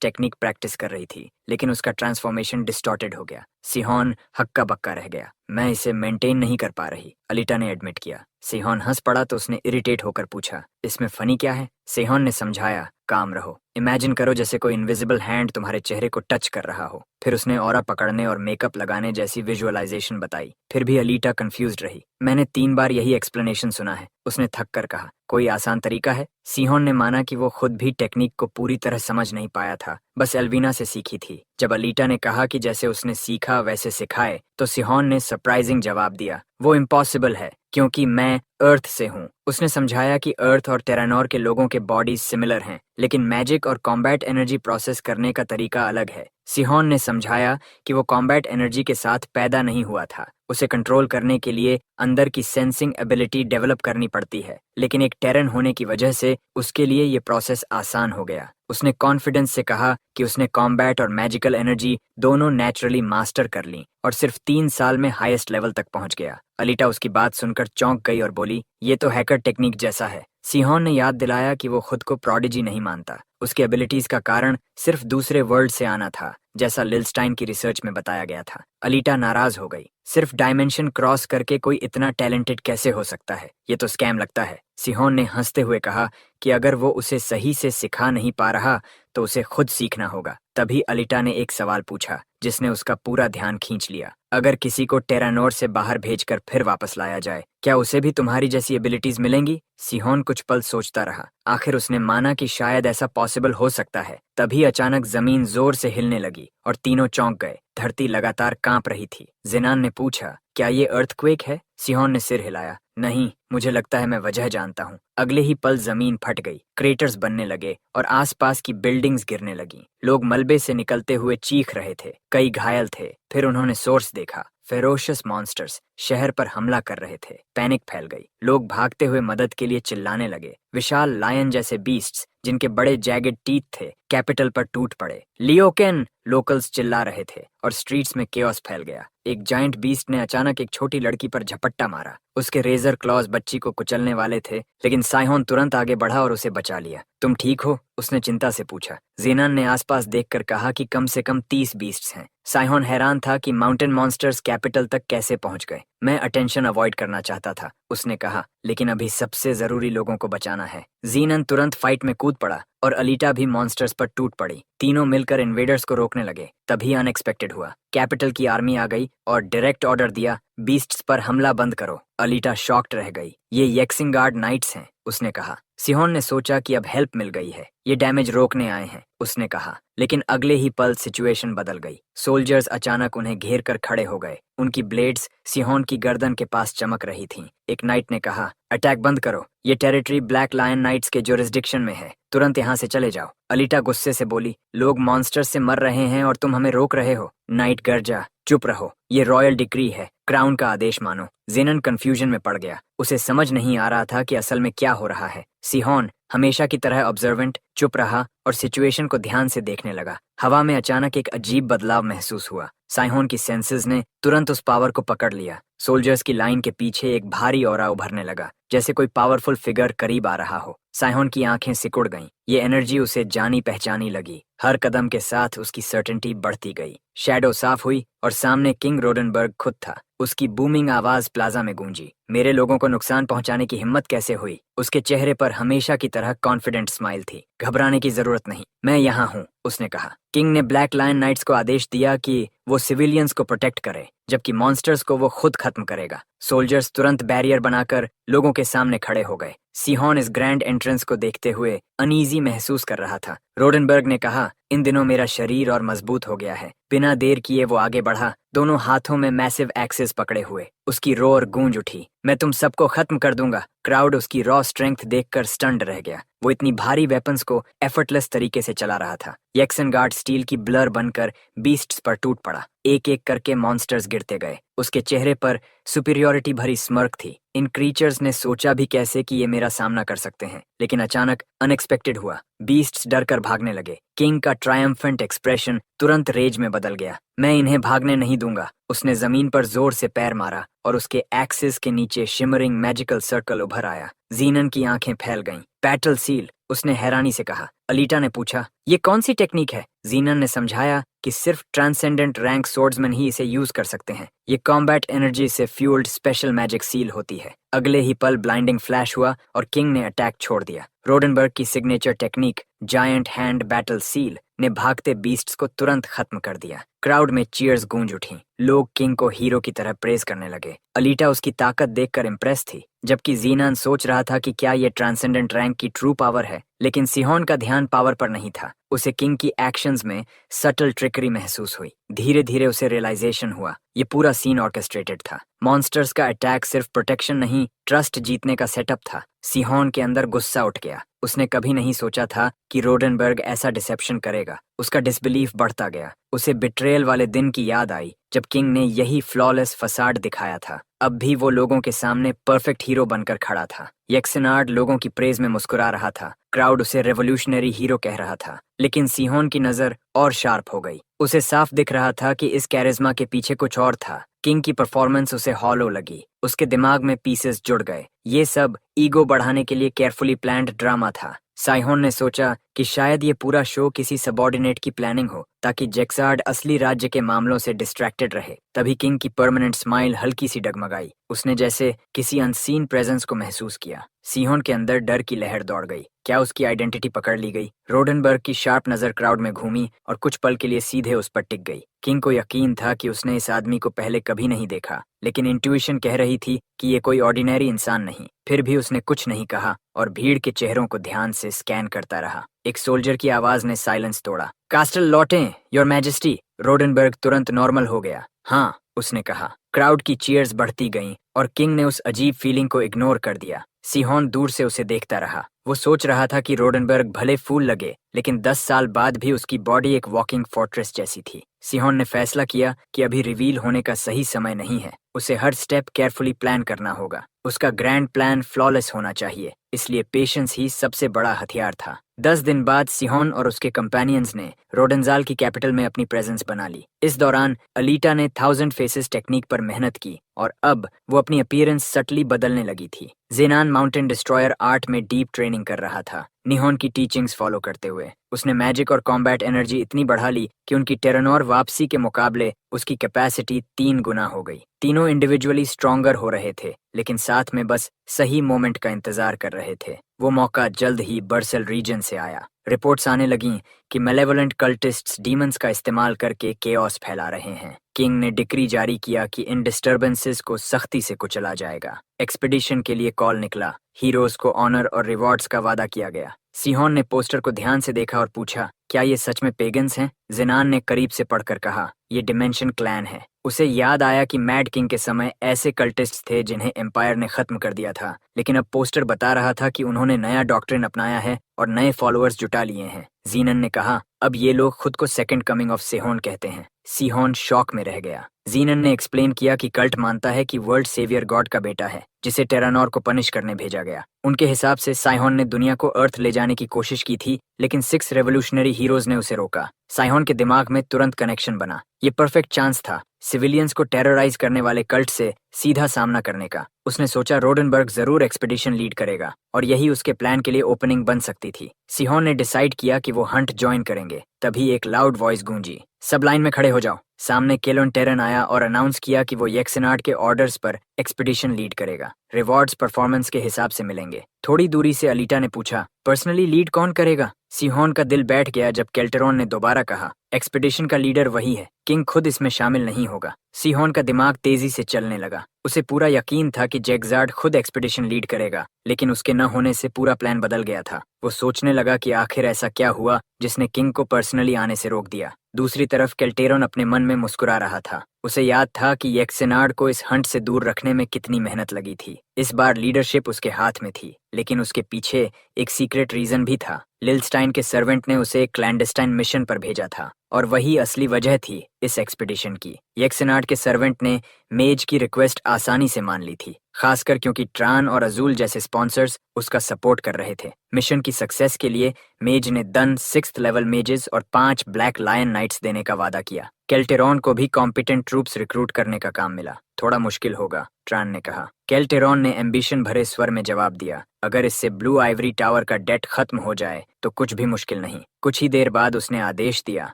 टेक्निक प्रैक्टिस कर रही थी, लेकिन उसका ट्रांसफॉर्मेशन डिस्टॉर्टेड हो गया। सिहोन हक्का बक्का रह गया। मैं इसे मेंटेन नहीं कर पा रही, अलीटा ने एडमिट किया। सिहोन हंस पड़ा तो उसने इरिटेट होकर पूछा, इसमें फनी क्या है? सिहोन ने समझाया, काम रहो। इमेजिन करो जैसे कोई इनविजिबल हैंड तुम्हारे चेहरे को टच कर रहा हो। फिर उसने ऑरा पकड़ने और मेकअप लगाने जैसी विजुअलाइजेशन बताई। फिर भी अलीटा कंफ्यूज्ड रही। मैंने 3 बार यही एक्सप्लेनेशन सुना है, उसने थक कर कहा। कोई आसान तरीका है? सिहोन ने माना कि वो खुद भी टेक्निक को पूरी तरह समझ नहीं पाया था, बस एल्वीना से सीखी थी। जब अलीटा ने कहा कि जैसे उसने सीखा वैसे सिखाए, तो सिहोन ने सरप्राइजिंग जवाब दिया, वो इम्पॉसिबल है क्योंकि मैं अर्थ से हूँ। उसने समझाया कि अर्थ और टेरानोर के लोगों के बॉडीज सिमिलर हैं, लेकिन मैजिक और कॉम्बैट एनर्जी प्रोसेस करने का तरीका अलग है। सिहोन ने समझाया कि वो कॉम्बैट एनर्जी के साथ पैदा नहीं हुआ था, उसे कंट्रोल करने के लिए अंदर की सेंसिंग एबिलिटी डेवलप करनी पड़ती है, लेकिन एक टेरन होने की वजह से उसके लिए ये प्रोसेस आसान हो गया। उसने कॉन्फिडेंस से कहा कि उसने कॉम्बैट और मैजिकल एनर्जी दोनों नेचुरली मास्टर कर ली और सिर्फ 3 साल में हाईएस्ट लेवल तक पहुंच गया। अलीटा उसकी बात सुनकर चौंक गई और बोली, ये तो हैकर टेक्निक जैसा है। सिहोन ने याद दिलाया कि वो खुद को प्रोडिजी नहीं मानता। उसकी एबिलिटीज का कारण सिर्फ दूसरे वर्ल्ड से आना था, जैसा लिलस्टाइन की रिसर्च में बताया गया था। अलीटा नाराज हो गई। सिर्फ डायमेंशन क्रॉस करके कोई इतना टैलेंटेड कैसे हो सकता है? ये तो स्कैम लगता है। सिहोन ने हंसते हुए कहा कि अगर वो उसे सही से सिखा नहीं पा रहा तो उसे खुद सीखना होगा। तभी अलीटा ने एक सवाल पूछा जिसने उसका पूरा ध्यान खींच लिया। अगर किसी को टेरानोर से बाहर भेजकर फिर वापस लाया जाए, क्या उसे भी तुम्हारी जैसी एबिलिटीज मिलेंगी? सिहोन कुछ पल सोचता रहा। आखिर उसने माना कि शायद ऐसा पॉसिबल हो सकता है। तभी अचानक जमीन जोर से हिलने लगी और तीनों चौंक गए। धरती लगातार कांप रही थी। जेनान ने पूछा, क्या ये अर्थक्वेक है? सिहोन ने सिर हिलाया, नहीं, मुझे लगता है मैं वजह जानता हूँ। अगले ही पल जमीन फट गई, क्रेटर्स बनने लगे और आसपास की बिल्डिंग्स गिरने लगी। लोग मलबे से निकलते हुए चीख रहे थे, कई घायल थे। फिर उन्होंने सोर्स देखा, फेरोशियस मॉन्स्टर्स शहर पर हमला कर रहे थे। पैनिक फैल गई। लोग भागते हुए मदद के लिए चिल्लाने लगे। विशाल लायन जैसे बीस्ट्स जिनके बड़े जैगेड टीथ थे कैपिटल पर टूट पड़े। लियोकेन, लोकल्स चिल्ला रहे थे और स्ट्रीट्स में केओस फैल गया। एक जायंट बीस्ट ने अचानक एक छोटी लड़की पर झपट्टा मारा। उसके रेजर क्लॉज बच्ची को कुचलने वाले थे, लेकिन साइहोन तुरंत आगे बढ़ा और उसे बचा लिया। तुम ठीक हो? उसने चिंता से पूछा। जेनान ने आसपास देखकर कहा कि कम से कम 30 बीस्ट्स हैं। साइहोन हैरान था कि माउंटेन मॉन्स्टर्स कैपिटल तक कैसे पहुंच गए। मैं अटेंशन अवॉइड करना चाहता था, उसने कहा, लेकिन अभी सबसे जरूरी लोगों को बचाना है। जीनन तुरंत फाइट में कूद पड़ा और अलीटा भी मॉन्स्टर्स पर टूट पड़ी। तीनों मिलकर इन्वेडर्स को रोकने लगे। तभी अनएक्सपेक्टेड हुआ। कैपिटल की आर्मी आ गई और डायरेक्ट ऑर्डर दिया, बीस्ट्स पर हमला बंद करो। अलीटा शॉक्ड रह गई। ये यक्सिंगार्ड नाइट्स हैं, उसने कहा। सिहोन ने सोचा कि अब हेल्प मिल गई है, ये डैमेज रोकने आए हैं, उसने कहा। लेकिन अगले ही पल सिचुएशन बदल गई। सोल्जर्स अचानक उन्हें घेर कर खड़े हो गए। उनकी ब्लेड्स सिहोन की गर्दन के पास चमक रही थीं। एक नाइट ने कहा, अटैक बंद करो, ये टेरिटरी ब्लैक लायन नाइट्स के जुरिस्डिक्शन में है, तुरंत यहाँ से चले जाओ। अलीटा गुस्से से बोली, लोग मॉन्स्टर से मर रहे हैं और तुम हमें रोक रहे हो। नाइट गर्जा, चुप रहो, ये रॉयल डिक्री है, क्राउन का आदेश मानो। जेनन कंफ्यूजन में पड़ गया। उसे समझ नहीं आ रहा था कि असल में क्या हो रहा है। सिहोन हमेशा की तरह ऑब्जर्वेंट चुप रहा और सिचुएशन को ध्यान से देखने लगा। हवा में अचानक एक अजीब बदलाव महसूस हुआ। साइहोन की सेंसेस ने तुरंत उस पावर को पकड़ लिया। सोल्जर्स की लाइन के पीछे एक भारी ऑरा उभरने लगा, जैसे कोई पावरफुल फिगर करीब आ रहा हो। साइहोन की आंखें सिकुड़ गईं। ये एनर्जी उसे जानी पहचानी लगी। हर कदम के साथ उसकी सर्टेनिटी बढ़ती गई। शैडो साफ हुई और सामने किंग रोडनबर्ग खुद था। उसकी बूमिंग आवाज प्लाजा में गूंजी। मेरे लोगों को नुकसान पहुंचाने की हिम्मत कैसे हुई? उसके चेहरे पर हमेशा की तरह कॉन्फिडेंट स्माइल थी। घबराने की जरूरत नहीं, मैं यहाँ हूँ, उसने कहा। किंग ने ब्लैक लायन नाइट्स को आदेश दिया कि वो सिविलियंस को प्रोटेक्ट करे, जबकि मॉन्स्टर्स को वो खुद खत्म करेगा। सोल्जर्स तुरंत बैरियर बनाकर लोगों के सामने खड़े हो गए। सीहोन इस ग्रैंड एंट्रेंस को देखते हुए अनईजी महसूस कर रहा था। रोडनबर्ग ने कहा, इन दिनों मेरा शरीर और मजबूत हो गया है। बिना देर किए वो आगे बढ़ा, दोनों हाथों में मैसिव एक्सेस पकड़े हुए। उसकी रोर गूंज उठी, मैं तुम सबको खत्म कर दूंगा। क्राउड उसकी रॉ स्ट्रेंथ देखकर स्टन्ड रह गया। वो इतनी भारी वेपन्स को एफर्टलेस तरीके से चला रहा था। यक्सेनगार्ड स्टील की ब्लर बनकर बीस्ट्स पर टूट पड़ा। एक एक करके मॉन्स्टर्स गिरते गए। उसके चेहरे पर सुपीरियोरिटी भरी स्मर्क थी। इन क्रीचर्स ने सोचा भी कैसे कि ये मेरा सामना कर सकते हैं, लेकिन अचानक अनएक्सपेक्टेड हुआ। बीस्ट्स डरकर भागने लगे। किंग का ट्रायम्फेंट एक्सप्रेशन तुरंत रेज में बदल गया। मैं इन्हें भागने नहीं दूंगा। उसने जमीन पर जोर से पैर मारा और उसके एक्सिस के नीचे शिमरिंग मैजिकल सर्कल उभर आया। जीनन की आंखें फैल गईं। बैटल सील, उसने हैरानी से कहा। अलीटा ने पूछा, ये कौन सी टेक्निक है? जीनन ने समझाया कि सिर्फ ट्रांसेंडेंट रैंक सोर्ड्समैन ही इसे यूज कर सकते हैं। ये कॉम्बैट एनर्जी से फ्यूल्ड स्पेशल मैजिक सील होती है। अगले ही पल ब्लाइंडिंग फ्लैश हुआ और किंग ने अटैक छोड़ दिया। रोडनबर्ग की signature technique giant hand battle seal ने भागते बीस्ट्स को तुरंत खत्म कर दिया। क्राउड में चीयर्स गूंज उठी। लोग किंग को हीरो की तरह प्रेज करने लगे। अलीटा उसकी ताकत देखकर इम्प्रेस थी, जबकि जीनान सोच रहा था कि क्या ये ट्रांसेंडेंट रैंक की ट्रू पावर है। लेकिन सिहोन का ध्यान पावर पर नहीं था। उसे किंग की एक्शंस में सटल ट्रिकरी महसूस हुई। धीरे धीरे उसे रियलाइजेशन हुआ, ये पूरा सीन ऑर्केस्ट्रेटेड था। मॉन्स्टर्स का अटैक सिर्फ प्रोटेक्शन नहीं, ट्रस्ट जीतने का सेटअप था। सिहोन के अंदर गुस्सा उठ गया। उसने कभी नहीं सोचा था कि रोडनबर्ग ऐसा डिसेप्शन करेगा। उसका डिसबिलीफ बढ़ता गया। उसे बिट्रेयल वाले दिन की याद आई जब किंग ने यही फ्लॉलेस फसाड दिखाया था। अब भी वो लोगों के सामने परफेक्ट हीरो बनकर खड़ा था। यक्सेनार्ड लोगों की प्रेज में मुस्कुरा रहा था। क्राउड उसे रेवोल्यूशनरी हीरो कह रहा था। लेकिन सिहोन की नजर और शार्प हो गई। उसे साफ दिख रहा था कि इस कैरिज्मा के पीछे कुछ और था। किंग की परफॉर्मेंस उसे हॉलो लगी। उसके दिमाग में पीसेस जुड़ गए। ये सब ईगो बढ़ाने के लिए केयरफुली प्लान्ड ड्रामा था। साइहोन ने सोचा कि शायद ये पूरा शो किसी सबॉर्डिनेट की प्लानिंग हो, ताकि जेक्सार्ड असली राज्य के मामलों से डिस्ट्रैक्टेड रहे। तभी किंग की परमानेंट स्माइल हल्की सी डगमगाई। उसने जैसे किसी अनसीन प्रेजेंस को महसूस किया। सिहोन के अंदर डर की लहर दौड़ गई। क्या उसकी आइडेंटिटी पकड़ ली गई? रोडनबर्ग की शार्प नजर क्राउड में घूमी और कुछ पल के लिए सीधे उस पर टिक गई। किंग को यकीन था कि उसने इस आदमी को पहले कभी नहीं देखा, लेकिन इंट्यूशन कह रही थी कि ये कोई ऑर्डिनरी इंसान नहीं। फिर भी उसने कुछ नहीं कहा और भीड़ के चेहरों को ध्यान से स्कैन करता रहा। एक सोल्जर की आवाज ने साइलेंस तोड़ा। कास्टल लौटें, योर मैजेस्टी। रोडनबर्ग तुरंत नॉर्मल हो गया। हाँ, उसने कहा। क्राउड की चीयर्स बढ़ती गईं और किंग ने उस अजीब फीलिंग को इग्नोर कर दिया। सिहोन दूर से उसे देखता रहा। वो सोच रहा था कि रोडनबर्ग भले फूल लगे, लेकिन 10 साल बाद भी उसकी बॉडी एक वॉकिंग फोर्ट्रेस जैसी थी। सिहोन ने फैसला किया कि अभी रिवील होने का सही समय नहीं है। उसे हर स्टेप केयरफुली प्लान करना होगा। उसका ग्रैंड प्लान फ्लॉलेस होना चाहिए, इसलिए पेशेंस ही सबसे बड़ा हथियार था। 10 दिन बाद सिहोन और उसके कंपेनियंस ने रोडेंजाल की कैपिटल में अपनी प्रेजेंस बना ली। इस दौरान अलीटा ने 1000 फेसेस टेक्निक पर मेहनत की और अब वो अपनी अपीयरेंस सटली बदलने लगी थी। जेनान माउंटेन डिस्ट्रॉयर आर्ट में डीप ट्रेनिंग कर रहा था, निहोन की टीचिंग्स फॉलो करते हुए। उसने मैजिक और कॉम्बैट एनर्जी इतनी बढ़ा ली कि उनकी टेरानोर वापसी के मुकाबले उसकी कैपेसिटी 3 गुना हो गई। तीनों इंडिविजुअली स्ट्रॉन्गर हो रहे थे, लेकिन साथ में बस सही मोमेंट का इंतजार कर रहे थे। वो मौका जल्द ही बर्सल रीजन से आया। रिपोर्ट्स आने लगीं कि मेलेवोलेंट कल्टिस्ट्स डीमंस का इस्तेमाल करके केओस फैला रहे हैं। किंग ने डिक्री जारी किया कि इन डिस्टर्बेंसेस को सख्ती से कुचला जाएगा। एक्सपीडिशन के लिए कॉल निकला। हीरोज को ऑनर और रिवॉर्ड्स का वादा किया गया। सिहोन ने पोस्टर को ध्यान से देखा और पूछा, क्या ये सच में पेगन्स हैं? जेनान ने करीब से पढ़कर कहा, ये डिमेंशन क्लैन है। उसे याद आया कि मैड किंग के समय ऐसे कल्टिस्ट्स थे जिन्हें एम्पायर ने खत्म कर दिया था, लेकिन अब पोस्टर बता रहा था कि उन्होंने नया डॉक्ट्रिन अपनाया है और नए फॉलोअर्स जुटा लिए हैं। जीनन ने कहा, अब ये लोग खुद को सेकंड कमिंग ऑफ सिहोन कहते हैं। सिहोन शॉक में रह गया। जीनन ने एक्सप्लेन किया कि कल्ट मानता है कि वर्ल्ड सेवियर गॉड का बेटा है, जिसे टेरानोर को पनिश करने भेजा गया। उनके हिसाब से साइहोन ने दुनिया को अर्थ ले जाने की कोशिश की थी, लेकिन 6 रेवोल्यूशनरी हीरोज ने उसे रोका। साइहोन के दिमाग में तुरंत कनेक्शन बना। ये परफेक्ट चांस था सिविलियंस को टेरराइज करने वाले कल्ट से सीधा सामना करने का। उसने सोचा रोडनबर्ग जरूर एक्सपीडिशन लीड करेगा और यही उसके प्लान के लिए ओपनिंग बन सकती थी। सिहोन ने डिसाइड किया कि वो हंट ज्वाइन करेंगे। तभी एक लाउड वॉइस गूंजी, सब लाइन में खड़े हो जाओ। सामने केलोन टेरन आया और अनाउंस किया कि वो येक्सेनार्ड के ऑर्डर्स पर एक्सपीडिशन लीड करेगा। रिवॉर्ड्स परफॉर्मेंस के हिसाब से मिलेंगे। थोड़ी दूरी से अलीटा ने पूछा, पर्सनली लीड कौन करेगा? सिहोन का दिल बैठ गया जब केल्टेरॉन ने दोबारा कहा, एक्सपीडिशन का लीडर वही है, किंग खुद इसमें शामिल नहीं होगा। सिहोन का दिमाग तेजी से चलने लगा। उसे पूरा यकीन था कि जेगजार्ड खुद एक्सपीडिशन लीड करेगा, लेकिन उसके न होने से पूरा प्लान बदल गया था। वो सोचने लगा कि आखिर ऐसा क्या हुआ जिसने किंग को पर्सनली आने से रोक दिया। दूसरी तरफ केल्टेरॉन अपने मन में मुस्कुरा रहा था। उसे याद था कि येक्सेनार्ड को इस हंट से दूर रखने में कितनी मेहनत लगी थी। इस बार लीडरशिप उसके हाथ में थी, लेकिन उसके पीछे एक सीक्रेट रीजन भी था। लिलस्टाइन के सर्वेंट ने उसे एक क्लैंडस्टाइन मिशन पर भेजा था, और वही असली वजह थी इस एक्सपीडिशन की। येक्सेनार्ड के सर्वेंट ने मेज की रिक्वेस्ट आसानी से मान ली थी, खासकर क्योंकि ट्रान और अजूल जैसे स्पॉन्सर्स उसका सपोर्ट कर रहे थे। मिशन की सक्सेस के लिए मेज ने 10 6th लेवल मेजेस और 5 ब्लैक लायन नाइट्स देने का वादा किया। केल्टेरॉन को भी कॉम्पिटेंट ट्रूप्स रिक्रूट करने का काम मिला। थोड़ा मुश्किल होगा, ट्रान ने कहा। केल्टेरॉन ने एम्बिशन भरे स्वर में जवाब दिया, अगर इससे ब्लू आइवरी टावर का डेट खत्म हो जाए तो कुछ भी मुश्किल नहीं। कुछ ही देर बाद उसने आदेश दिया,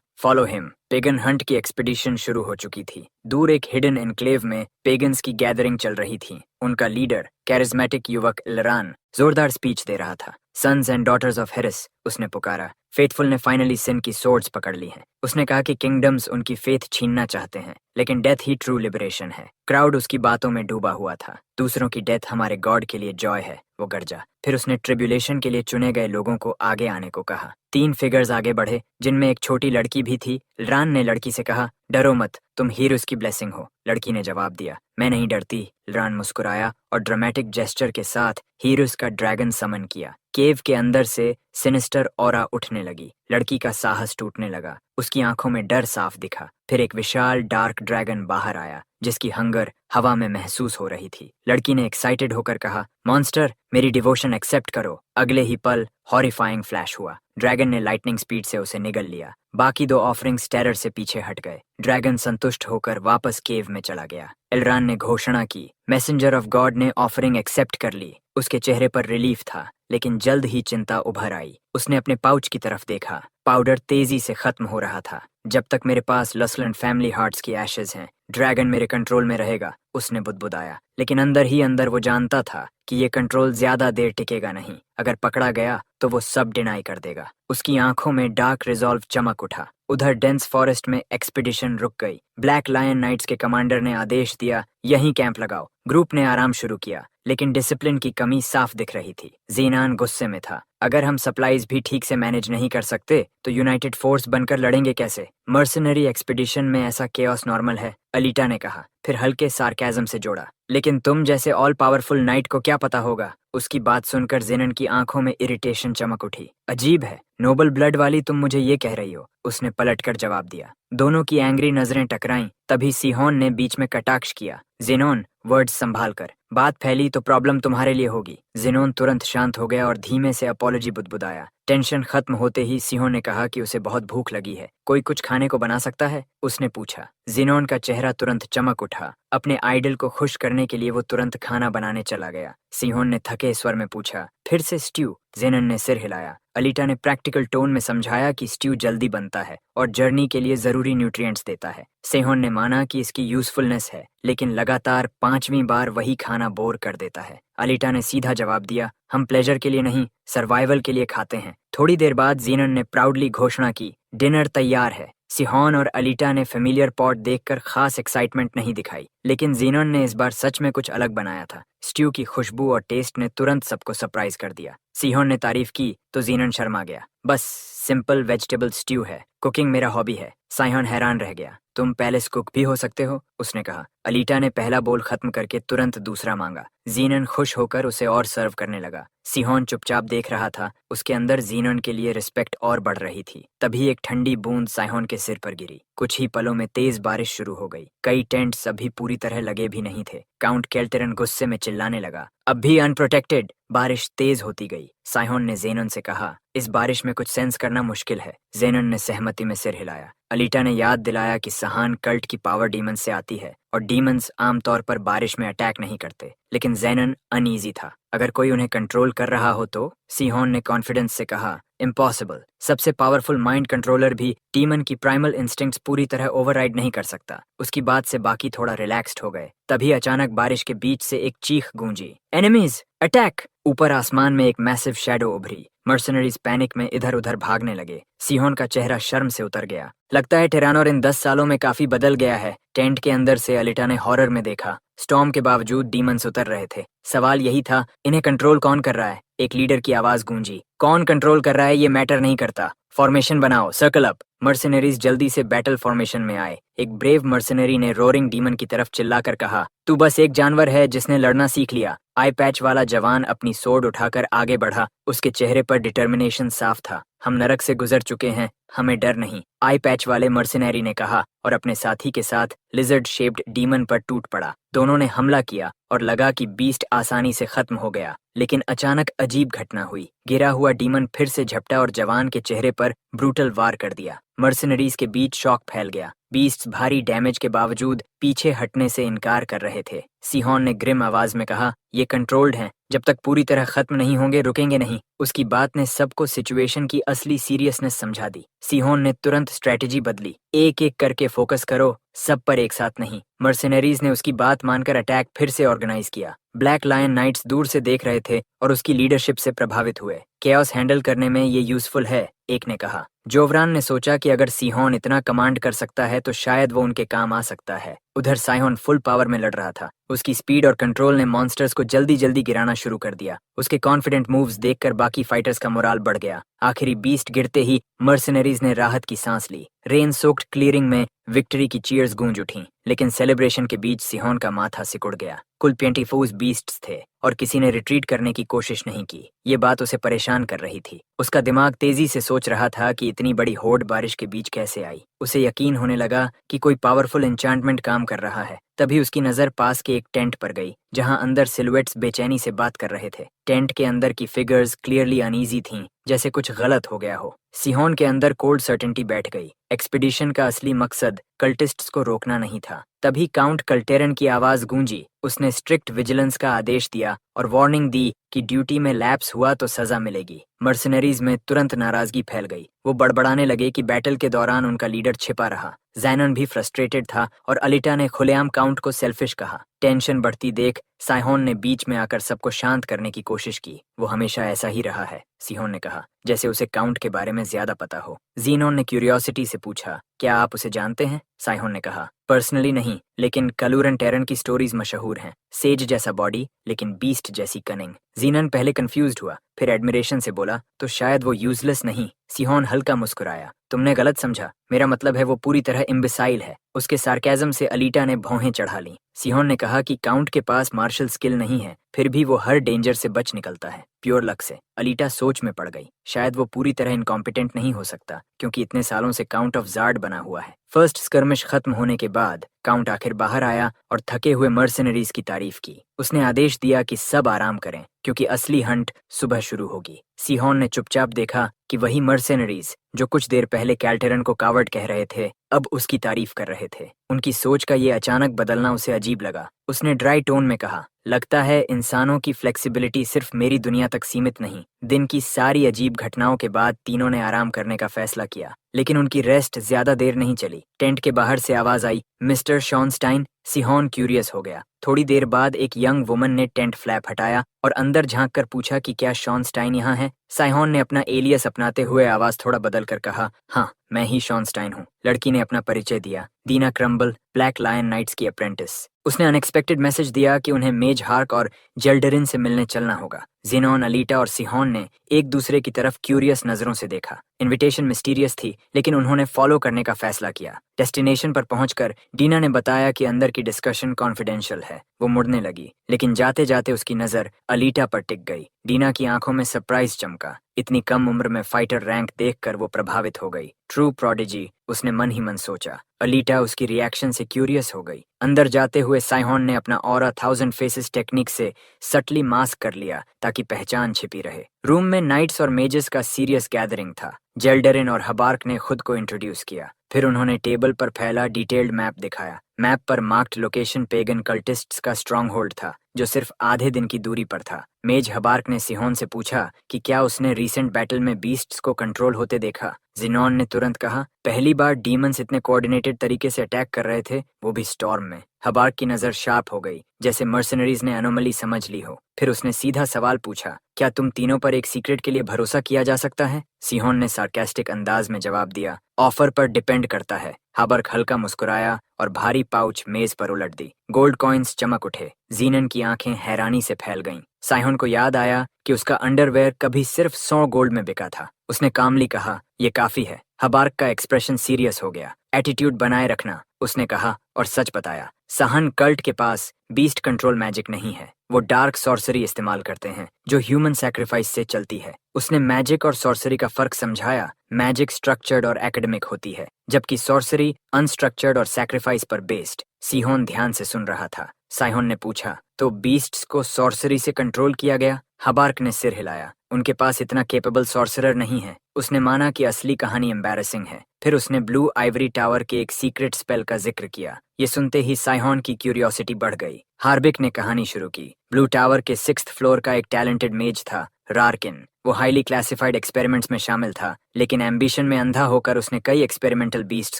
फॉलो हिम। पेगन हंट की एक्सपीडिशन शुरू हो चुकी थी। दूर एक हिडन एन्क्लेव में पेगन्स की गैदरिंग चल रही थी। उनका लीडर, कैरिज्मेटिक युवक इलरान, जोरदार स्पीच दे रहा था। Sons and daughters of Harris, उसने पुकारा। फेथफुल ने फाइनली सिन की सोर्ड्स पकड़ ली हैं। उसने कहा कि किंगडम्स उनकी फेथ छीनना चाहते हैं, लेकिन डेथ ही ट्रू लिबरेशन है। क्राउड उसकी बातों में डूबा हुआ था। दूसरों की डेथ हमारे गॉड के लिए जॉय है, वो गरजा। फिर उसने ट्रिब्यूलेशन के लिए चुने गए लोगों को आगे आने को कहा। 3 फिगर्स आगे बढ़े, जिनमें एक छोटी लड़की भी थी। इलरान ने लड़की से कहा, डरो मत, तुम हीरोज की ब्लेसिंग हो। लड़की ने जवाब दिया, मैं नहीं डरती। इलरान मुस्कुराया और ड्रामेटिक जेस्चर के साथ हीरोज का ड्रैगन समन किया। केव के अंदर से सिनिस्टर ऑरा उठने लगी। लड़की का साहस टूटने लगा। उसकी आंखों में डर साफ दिखा। फिर एक विशाल डार्क ड्रैगन बाहर आया, जिसकी हंगर हवा में महसूस हो रही थी। लड़की ने एक्साइटेड होकर कहा, मॉन्स्टर, मेरी डिवोशन एक्सेप्ट करो। अगले ही पल हॉरिफाइंग फ्लैश हुआ। ड्रैगन ने लाइटनिंग स्पीड से उसे निगल लिया। बाकी 2 ऑफरिंग्स टेरर से पीछे हट गए। ड्रैगन संतुष्ट होकर वापस केव में चला गया। इलरान ने घोषणा की, मैसेंजर ऑफ गॉड ने ऑफरिंग एक्सेप्ट कर ली। उसके चेहरे पर रिलीफ था, लेकिन जल्द ही चिंता उभर आई। उसने अपने पाउच की तरफ देखा। पाउडर तेजी से खत्म हो रहा था। जब तक मेरे पास लसलैंड फैमिली हार्ट्स की एशेज हैं, ड्रैगन मेरे कंट्रोल में रहेगा, उसने बुदबुदाया। लेकिन अंदर ही अंदर वो जानता था कि ये कंट्रोल ज्यादा देर टिकेगा नहीं। अगर पकड़ा गया तो वो सब डिनाई कर देगा। उसकी आंखों में डार्क रिजॉल्व चमक उठा। उधर डेंस फॉरेस्ट में एक्सपीडिशन रुक गई। ब्लैक लायन नाइट्स के कमांडर ने आदेश दिया, यहीं कैंप लगाओ। ग्रुप ने आराम शुरू किया, लेकिन डिसिप्लिन की कमी साफ दिख रही थी। ज़ीनान गुस्से में था। अगर हम सप्लाईज भी ठीक से मैनेज नहीं कर सकते तो यूनाइटेड फोर्स बनकर लड़ेंगे कैसे? मर्सनरी एक्सपीडिशन में ऐसा केओस नॉर्मल है, अलीटा ने कहा, फिर हल्के सार्केज़म से जोड़ा। लेकिन तुम जैसे ऑल पावरफुल नाइट को क्या पता होगा? उसकी बात सुनकर ज़ेनन की आंखों में इरिटेशन चमक उठी। अजीब है, नोबल ब्लड वाली तुम मुझे ये कह रही हो, उसने पलटकर जवाब दिया। दोनों की एंग्री नजरें टकराईं। तभी सिहोन ने बीच में कटाक्ष किया, ज़ेनोन, वर्ड्स संभाल कर। बात फैली तो प्रॉब्लम तुम्हारे लिए होगी। ज़ेनोन तुरंत शांत हो गया और धीमे से अपॉलॉजी बुदबुदाया। टेंशन खत्म होते ही सिहोन ने कहा कि उसे बहुत भूख लगी है। कोई कुछ खाने को बना सकता है? उसने पूछा। ज़ेनोन का चेहरा तुरंत चमक उठा। अपने आइडल को खुश करने के लिए वो तुरंत खाना बनाने चला गया। सिहोन ने थके स्वर में पूछा, फिर से स्ट्यू? ज़ेनन ने सिर हिलाया। अलीटा ने प्रैक्टिकल टोन में समझाया कि स्ट्यू जल्दी बनता है और जर्नी के लिए जरूरी न्यूट्रिएंट्स देता है। सेहोन ने माना कि इसकी यूजफुलनेस है, लेकिन लगातार 5वीं बार वही खाना बोर कर देता है। अलीटा ने सीधा जवाब दिया, हम प्लेजर के लिए नहीं, सर्वाइवल के लिए खाते हैं। थोड़ी देर बाद ज़ेनन ने प्राउडली घोषणा की, डिनर तैयार है। सिहोन और अलीटा ने फेमिलियर पॉट देखकर खास एक्साइटमेंट नहीं दिखाई, लेकिन ज़ेनन ने इस बार सच में कुछ अलग बनाया था। स्ट्यू की खुशबू और टेस्ट ने तुरंत सबको सरप्राइज कर दिया। सिहोन ने तारीफ की तो ज़ेनन शर्मा गया। बस सिंपल वेजिटेबल स्ट्यू है, कुकिंग मेरा हॉबी है। साइहोन हैरान रह गया। तुम पैलेस कुक भी हो सकते हो, उसने कहा। अलीटा ने पहला बोल खत्म करके तुरंत दूसरा मांगा। ज़ेनन खुश होकर उसे और सर्व करने लगा। सिहोन चुपचाप देख रहा था। उसके अंदर ज़ेनन के लिए रिस्पेक्ट और बढ़ रही थी। तभी एक ठंडी बूंद साइहोन के सिर पर गिरी। कुछ ही पलों में तेज बारिश शुरू हो गई। कई टेंट्स अभी पूरी तरह लगे भी नहीं थे। काउंट केल्टेरन गुस्से में चिल्लाने लगा, अब भी अनप्रोटेक्टेड। बारिश तेज होती गई। साइहोन ने ज़ेनन से कहा, इस बारिश में कुछ सेंस करना मुश्किल है। जेनन ने सहमति में सिर हिलाया। अलीटा ने याद दिलाया कि सहान कल्ट की पावर डीमन से आती है और डीमंस आमतौर पर बारिश में अटैक नहीं करते, लेकिन जेनन अनईजी था। अगर कोई उन्हें कंट्रोल कर रहा हो तो? सीहोन ने कॉन्फिडेंस से कहा, इम्पॉसिबल। सबसे पावरफुल माइंड कंट्रोलर भी डीमन की प्राइमल इंस्टिंक्ट्स पूरी तरह ओवरराइड नहीं कर सकता। उसकी बात से बाकी थोड़ा रिलैक्स्ड हो गए। तभी अचानक बारिश के बीच से एक चीख गूंजी, एनिमीज अटैक! ऊपर आसमान में एक मैसिव शैडो उभरी। मर्सनरीज पैनिक में इधर उधर भागने लगे। सीहोन का चेहरा शर्म से उतर गया। लगता है टिरानोर इन 10 सालों में काफी बदल गया है। टेंट के अंदर से अलिटा ने हॉरर में देखा। स्टॉर्म के बावजूद डीमंस उतर रहे थे। सवाल यही था, इन्हें कंट्रोल कौन कर रहा है? एक लीडर की आवाज गूंजी, कौन कंट्रोल कर रहा है ये मैटर नहीं करता। फॉर्मेशन बनाओ, सर्कल अप। मर्सनरीज जल्दी से बैटल फॉर्मेशन में आए। एक ब्रेव मर्सनरी ने रोरिंग डीमन की तरफ चिल्लाकर कहा, तू बस एक जानवर है जिसने लड़ना सीख लिया। आई पैच वाला जवान अपनी सोर्ड उठाकर आगे बढ़ा। उसके चेहरे पर डिटर्मिनेशन साफ था। हम नरक से गुजर चुके हैं, हमें डर नहीं, आई पैच वाले मर्सनरी ने कहा और अपने साथी के साथ लिजर्ड शेप्ड डीमन पर टूट पड़ा। दोनों ने हमला किया और लगा कि बीस्ट आसानी से खत्म हो गया, लेकिन अचानक अजीब घटना हुई। गिरा हुआ डीमन फिर से झपटा और जवान के चेहरे पर ब्रूटल वार कर दिया। मर्सनरीज के बीच शॉक फैल गया। बीस्ट्स भारी डैमेज के बावजूद पीछे हटने से इनकार कर रहे थे। सीहोन ने ग्रिम आवाज में कहा, ये कंट्रोल्ड हैं, जब तक पूरी तरह खत्म नहीं होंगे रुकेंगे नहीं। उसकी बात ने सबको सिचुएशन की असली सीरियसनेस समझा दी। सीहोन ने तुरंत स्ट्रेटेजी बदली, एक एक करके फोकस करो, सब पर एक साथ नहीं। मर्सनरीज ने उसकी बात मानकर अटैक फिर से ऑर्गेनाइज किया। ब्लैक लायन नाइट्स दूर से देख रहे थे और उसकी लीडरशिप से प्रभावित हुए। केओस हैंडल करने में ये यूजफुल है, एक ने कहा। जोवरान ने सोचा कि अगर सीहोन इतना कमांड कर सकता है तो शायद वो उनके काम आ सकता है। उधर साइहोन फुल पावर में लड़ रहा था। उसकी स्पीड और कंट्रोल ने मॉन्स्टर्स को जल्दी जल्दी गिराना शुरू कर दिया। उसके कॉन्फिडेंट मूव्स देखकर बाकी फाइटर्स का मोराल बढ़ गया। आखिरी बीस्ट गिरते ही मर्सनरीज ने राहत की सांस ली। रेन सोक्ड क्लियरिंग में विक्ट्री की चीयर्स गूंज उठीं, लेकिन सेलिब्रेशन के बीच सीहोन का माथा सिकुड़ गया। कुल 24 बीस्ट्स थे और किसी ने रिट्रीट करने की कोशिश नहीं की। ये बात उसे परेशान कर रही थी। उसका दिमाग तेजी से सोच रहा था कि इतनी बड़ी होड़ बारिश के बीच कैसे आई। उसे यकीन होने लगा कि कोई पावरफुल एन्चांटमेंट काम कर रहा है। तभी उसकी नजर पास के एक टेंट पर गई, जहां अंदर सिलुएट्स बेचैनी से बात कर रहे थे। टेंट के अंदर की फिगर्स क्लियरली अनईजी थीं, जैसे कुछ गलत हो गया हो। सीहोन के अंदर कोल्ड सर्टेनिटी बैठ गई। एक्सपीडिशन का असली मकसद कल्टिस्ट्स को रोकना नहीं था। तभी काउंट कल्टेरन की आवाज गूंजी। उसने स्ट्रिक्ट विजिलेंस का आदेश दिया और वार्निंग दी कि ड्यूटी में लैप्स हुआ तो सजा मिलेगी। मर्सनरीज में तुरंत नाराजगी फैल गई। वो बड़बड़ाने लगे कि बैटल के दौरान उनका लीडर छिपा रहा। जैनन भी फ्रस्ट्रेटेड था और अलिटा ने खुलेआम काउंट को सेल्फिश कहा। टेंशन बढ़ती देख साइहोन ने बीच में आकर सबको शांत करने की कोशिश की। वो हमेशा ऐसा ही रहा है, सीहोन ने कहा, जैसे उसे काउंट के बारे में ज्यादा पता हो। जीनोन ने क्यूरियोसिटी से पूछा, क्या आप उसे जानते हैं? साइहोन ने कहा, पर्सनली नहीं, लेकिन कलूरन टेरन की स्टोरीज मशहूर हैं। सेज जैसा बॉडी लेकिन बीस्ट जैसी कनिंग। जीनन पहले कंफ्यूज्ड हुआ, फिर एडमिरेशन से बोला, तो शायद वो यूजलेस नहीं। सीहोन हल्का मुस्कुराया, तुमने गलत समझा, मेरा मतलब है वो पूरी तरह इम्बिसाइल है। उसके सार्केज्म से अलीटा ने भौहें चढ़ा लीं। सीहोन ने कहा कि काउंट के पास मार्शल स्किल नहीं है, फिर भी वो हर डेंजर से बच निकलता है, प्योर लक से। अलीटा सोच में पड़ गई। शायद वो पूरी तरह इनकॉम्पिटेंट नहीं हो सकता, क्योंकि इतने सालों से काउंट ऑफ जार्ड बना हुआ है। फर्स्ट स्कर्मिश खत्म होने के बाद काउंट आखिर बाहर आया और थके हुए मर्सनरीज की तारीफ की। उसने आदेश दिया कि सब आराम करें, क्योंकि असली हंट सुबह शुरू होगी। सीहोन ने चुपचाप देखा कि वही मर्सनरीज जो कुछ देर पहले कैल्टेरन को कावर्ड कह रहे थे, अब उसकी तारीफ कर रहे थे। उनकी सोच का ये अचानक बदलना उसे अजीब लगा। उसने ड्राई टोन में कहा, लगता है इंसानों की फ्लेक्सिबिलिटी सिर्फ मेरी दुनिया तक सीमित नहीं। दिन की सारी अजीब घटनाओं के बाद तीनों ने आराम करने का फैसला किया, लेकिन उनकी रेस्ट ज्यादा देर नहीं चली। टेंट के बाहर से आवाज आई, मिस्टर शॉनस्टाइन। सीहोन क्यूरियस हो गया। थोड़ी देर बाद एक यंग वुमन ने टेंट फ्लैप हटाया और अंदर झांककर पूछा कि क्या शॉनस्टाइन यहाँ है? साइहोन ने अपना एलियस अपनाते हुए आवाज थोड़ा बदल कर कहा, हाँ, मैं ही शॉनस्टाइन हूँ। लड़की ने अपना परिचय दिया, दीना क्रम्बल, ब्लैक लायन नाइट्स की अप्रेंटिस। उसने अनएक्सपेक्टेड मैसेज दिया कि उन्हें मेज हार्क और जेल्डरिन से मिलने चलना होगा। जीनोन, अलीटा और सीहोन ने एक दूसरे की तरफ क्यूरियस नजरों से देखा। इनविटेशन मिस्टीरियस थी, लेकिन उन्होंने फॉलो करने का फैसला किया। डेस्टिनेशन पर पहुंचकर डीना ने बताया कि अंदर की डिस्कशन कॉन्फिडेंशियल है। है। वो मुड़ने लगी, लेकिन जाते जाते उसकी नजर अलीटा पर टिक गई। डीना की आंखों में सरप्राइज चमका। इतनी कम उम्र में फाइटर रैंक देखकर वो प्रभावित हो गई। ट्रू प्रोडिजी, उसने मन ही मन सोचा। अलीटा उसकी रिएक्शन से क्यूरियस हो गई। अंदर जाते हुए साइहोन ने अपना ऑरा 1000 फेसेस टेक्निक से सटली मास्क कर लिया ताकि पहचान छिपी रहे। रूम में नाइट्स और मेजेस का सीरियस गैदरिंग था। जेल्डरिन और हबार्क ने खुद को इंट्रोड्यूस किया। फिर उन्होंने टेबल पर फैला डिटेल्ड मैप दिखाया। मैप पर मार्क्ड लोकेशन पेगन कल्टिस्ट्स का स्ट्रॉन्ग होल्ड था, जो सिर्फ आधे दिन की दूरी पर था। मेज हबार्क ने सिहोन से पूछा कि क्या उसने रीसेंट बैटल में बीस्ट्स को कंट्रोल होते देखा। जिनॉन ने तुरंत कहा, पहली बार डीमंस इतने कोऑर्डिनेटेड तरीके से अटैक कर रहे थे, वो भी स्टॉर्म में। हबार्क की नजर शार्प हो गई, जैसे मर्सनरीज ने अनोमली समझ ली हो। फिर उसने सीधा सवाल पूछा, क्या तुम तीनों पर एक सीक्रेट के लिए भरोसा किया जा सकता है? सिहोन ने सार्केस्टिक अंदाज में जवाब दिया, ऑफर पर डिपेंड करता है। हबार्क हल्का मुस्कुराया और भारी पाउच मेज पर उलट दी। गोल्ड कॉइन्स चमक उठे। जीनन की आंखें हैरानी से फैल गईं। साइहोन को याद आया कि उसका अंडरवेयर कभी सिर्फ 100 गोल्ड में बिका था। उसने कामली कहा, ये काफी है। हबार्क का एक्सप्रेशन सीरियस हो गया। एटीट्यूड बनाए रखना, उसने कहा और सच बताया। सहन कल्ट के पास बीस्ट कंट्रोल मैजिक नहीं है। वो डार्क सॉर्सरी इस्तेमाल करते हैं, जो ह्यूमन सैक्रिफाइस से चलती है। उसने मैजिक और सॉर्सरी का फर्क समझाया। मैजिक स्ट्रक्चर्ड और एकेडमिक होती है, जबकि सॉर्सरी अनस्ट्रक्चर्ड और सैक्रिफाइस पर बेस्ड। सिहोन ध्यान से सुन रहा था। साइहोन ने पूछा, तो बीस्ट्स को सॉर्सरी से कंट्रोल किया गया? हबार्क ने सिर हिलाया। उनके पास इतना केपेबल सॉर्सरर नहीं है। उसने माना कि असली कहानी एम्बैरेसिंग है। फिर उसने ब्लू आइवरी टावर के एक सीक्रेट स्पेल का जिक्र किया। ये सुनते ही साइहोन की क्यूरियोसिटी बढ़ गई। हार्बिक ने कहानी शुरू की। ब्लू टावर के 6th फ्लोर का एक टैलेंटेड मेज था, रारकिन। वो हाईली क्लासिफाइड एक्सपेरिमेंट्स में शामिल था, लेकिन एम्बिशन में अंधा होकर उसने कई एक्सपेरिमेंटल बीस्ट्स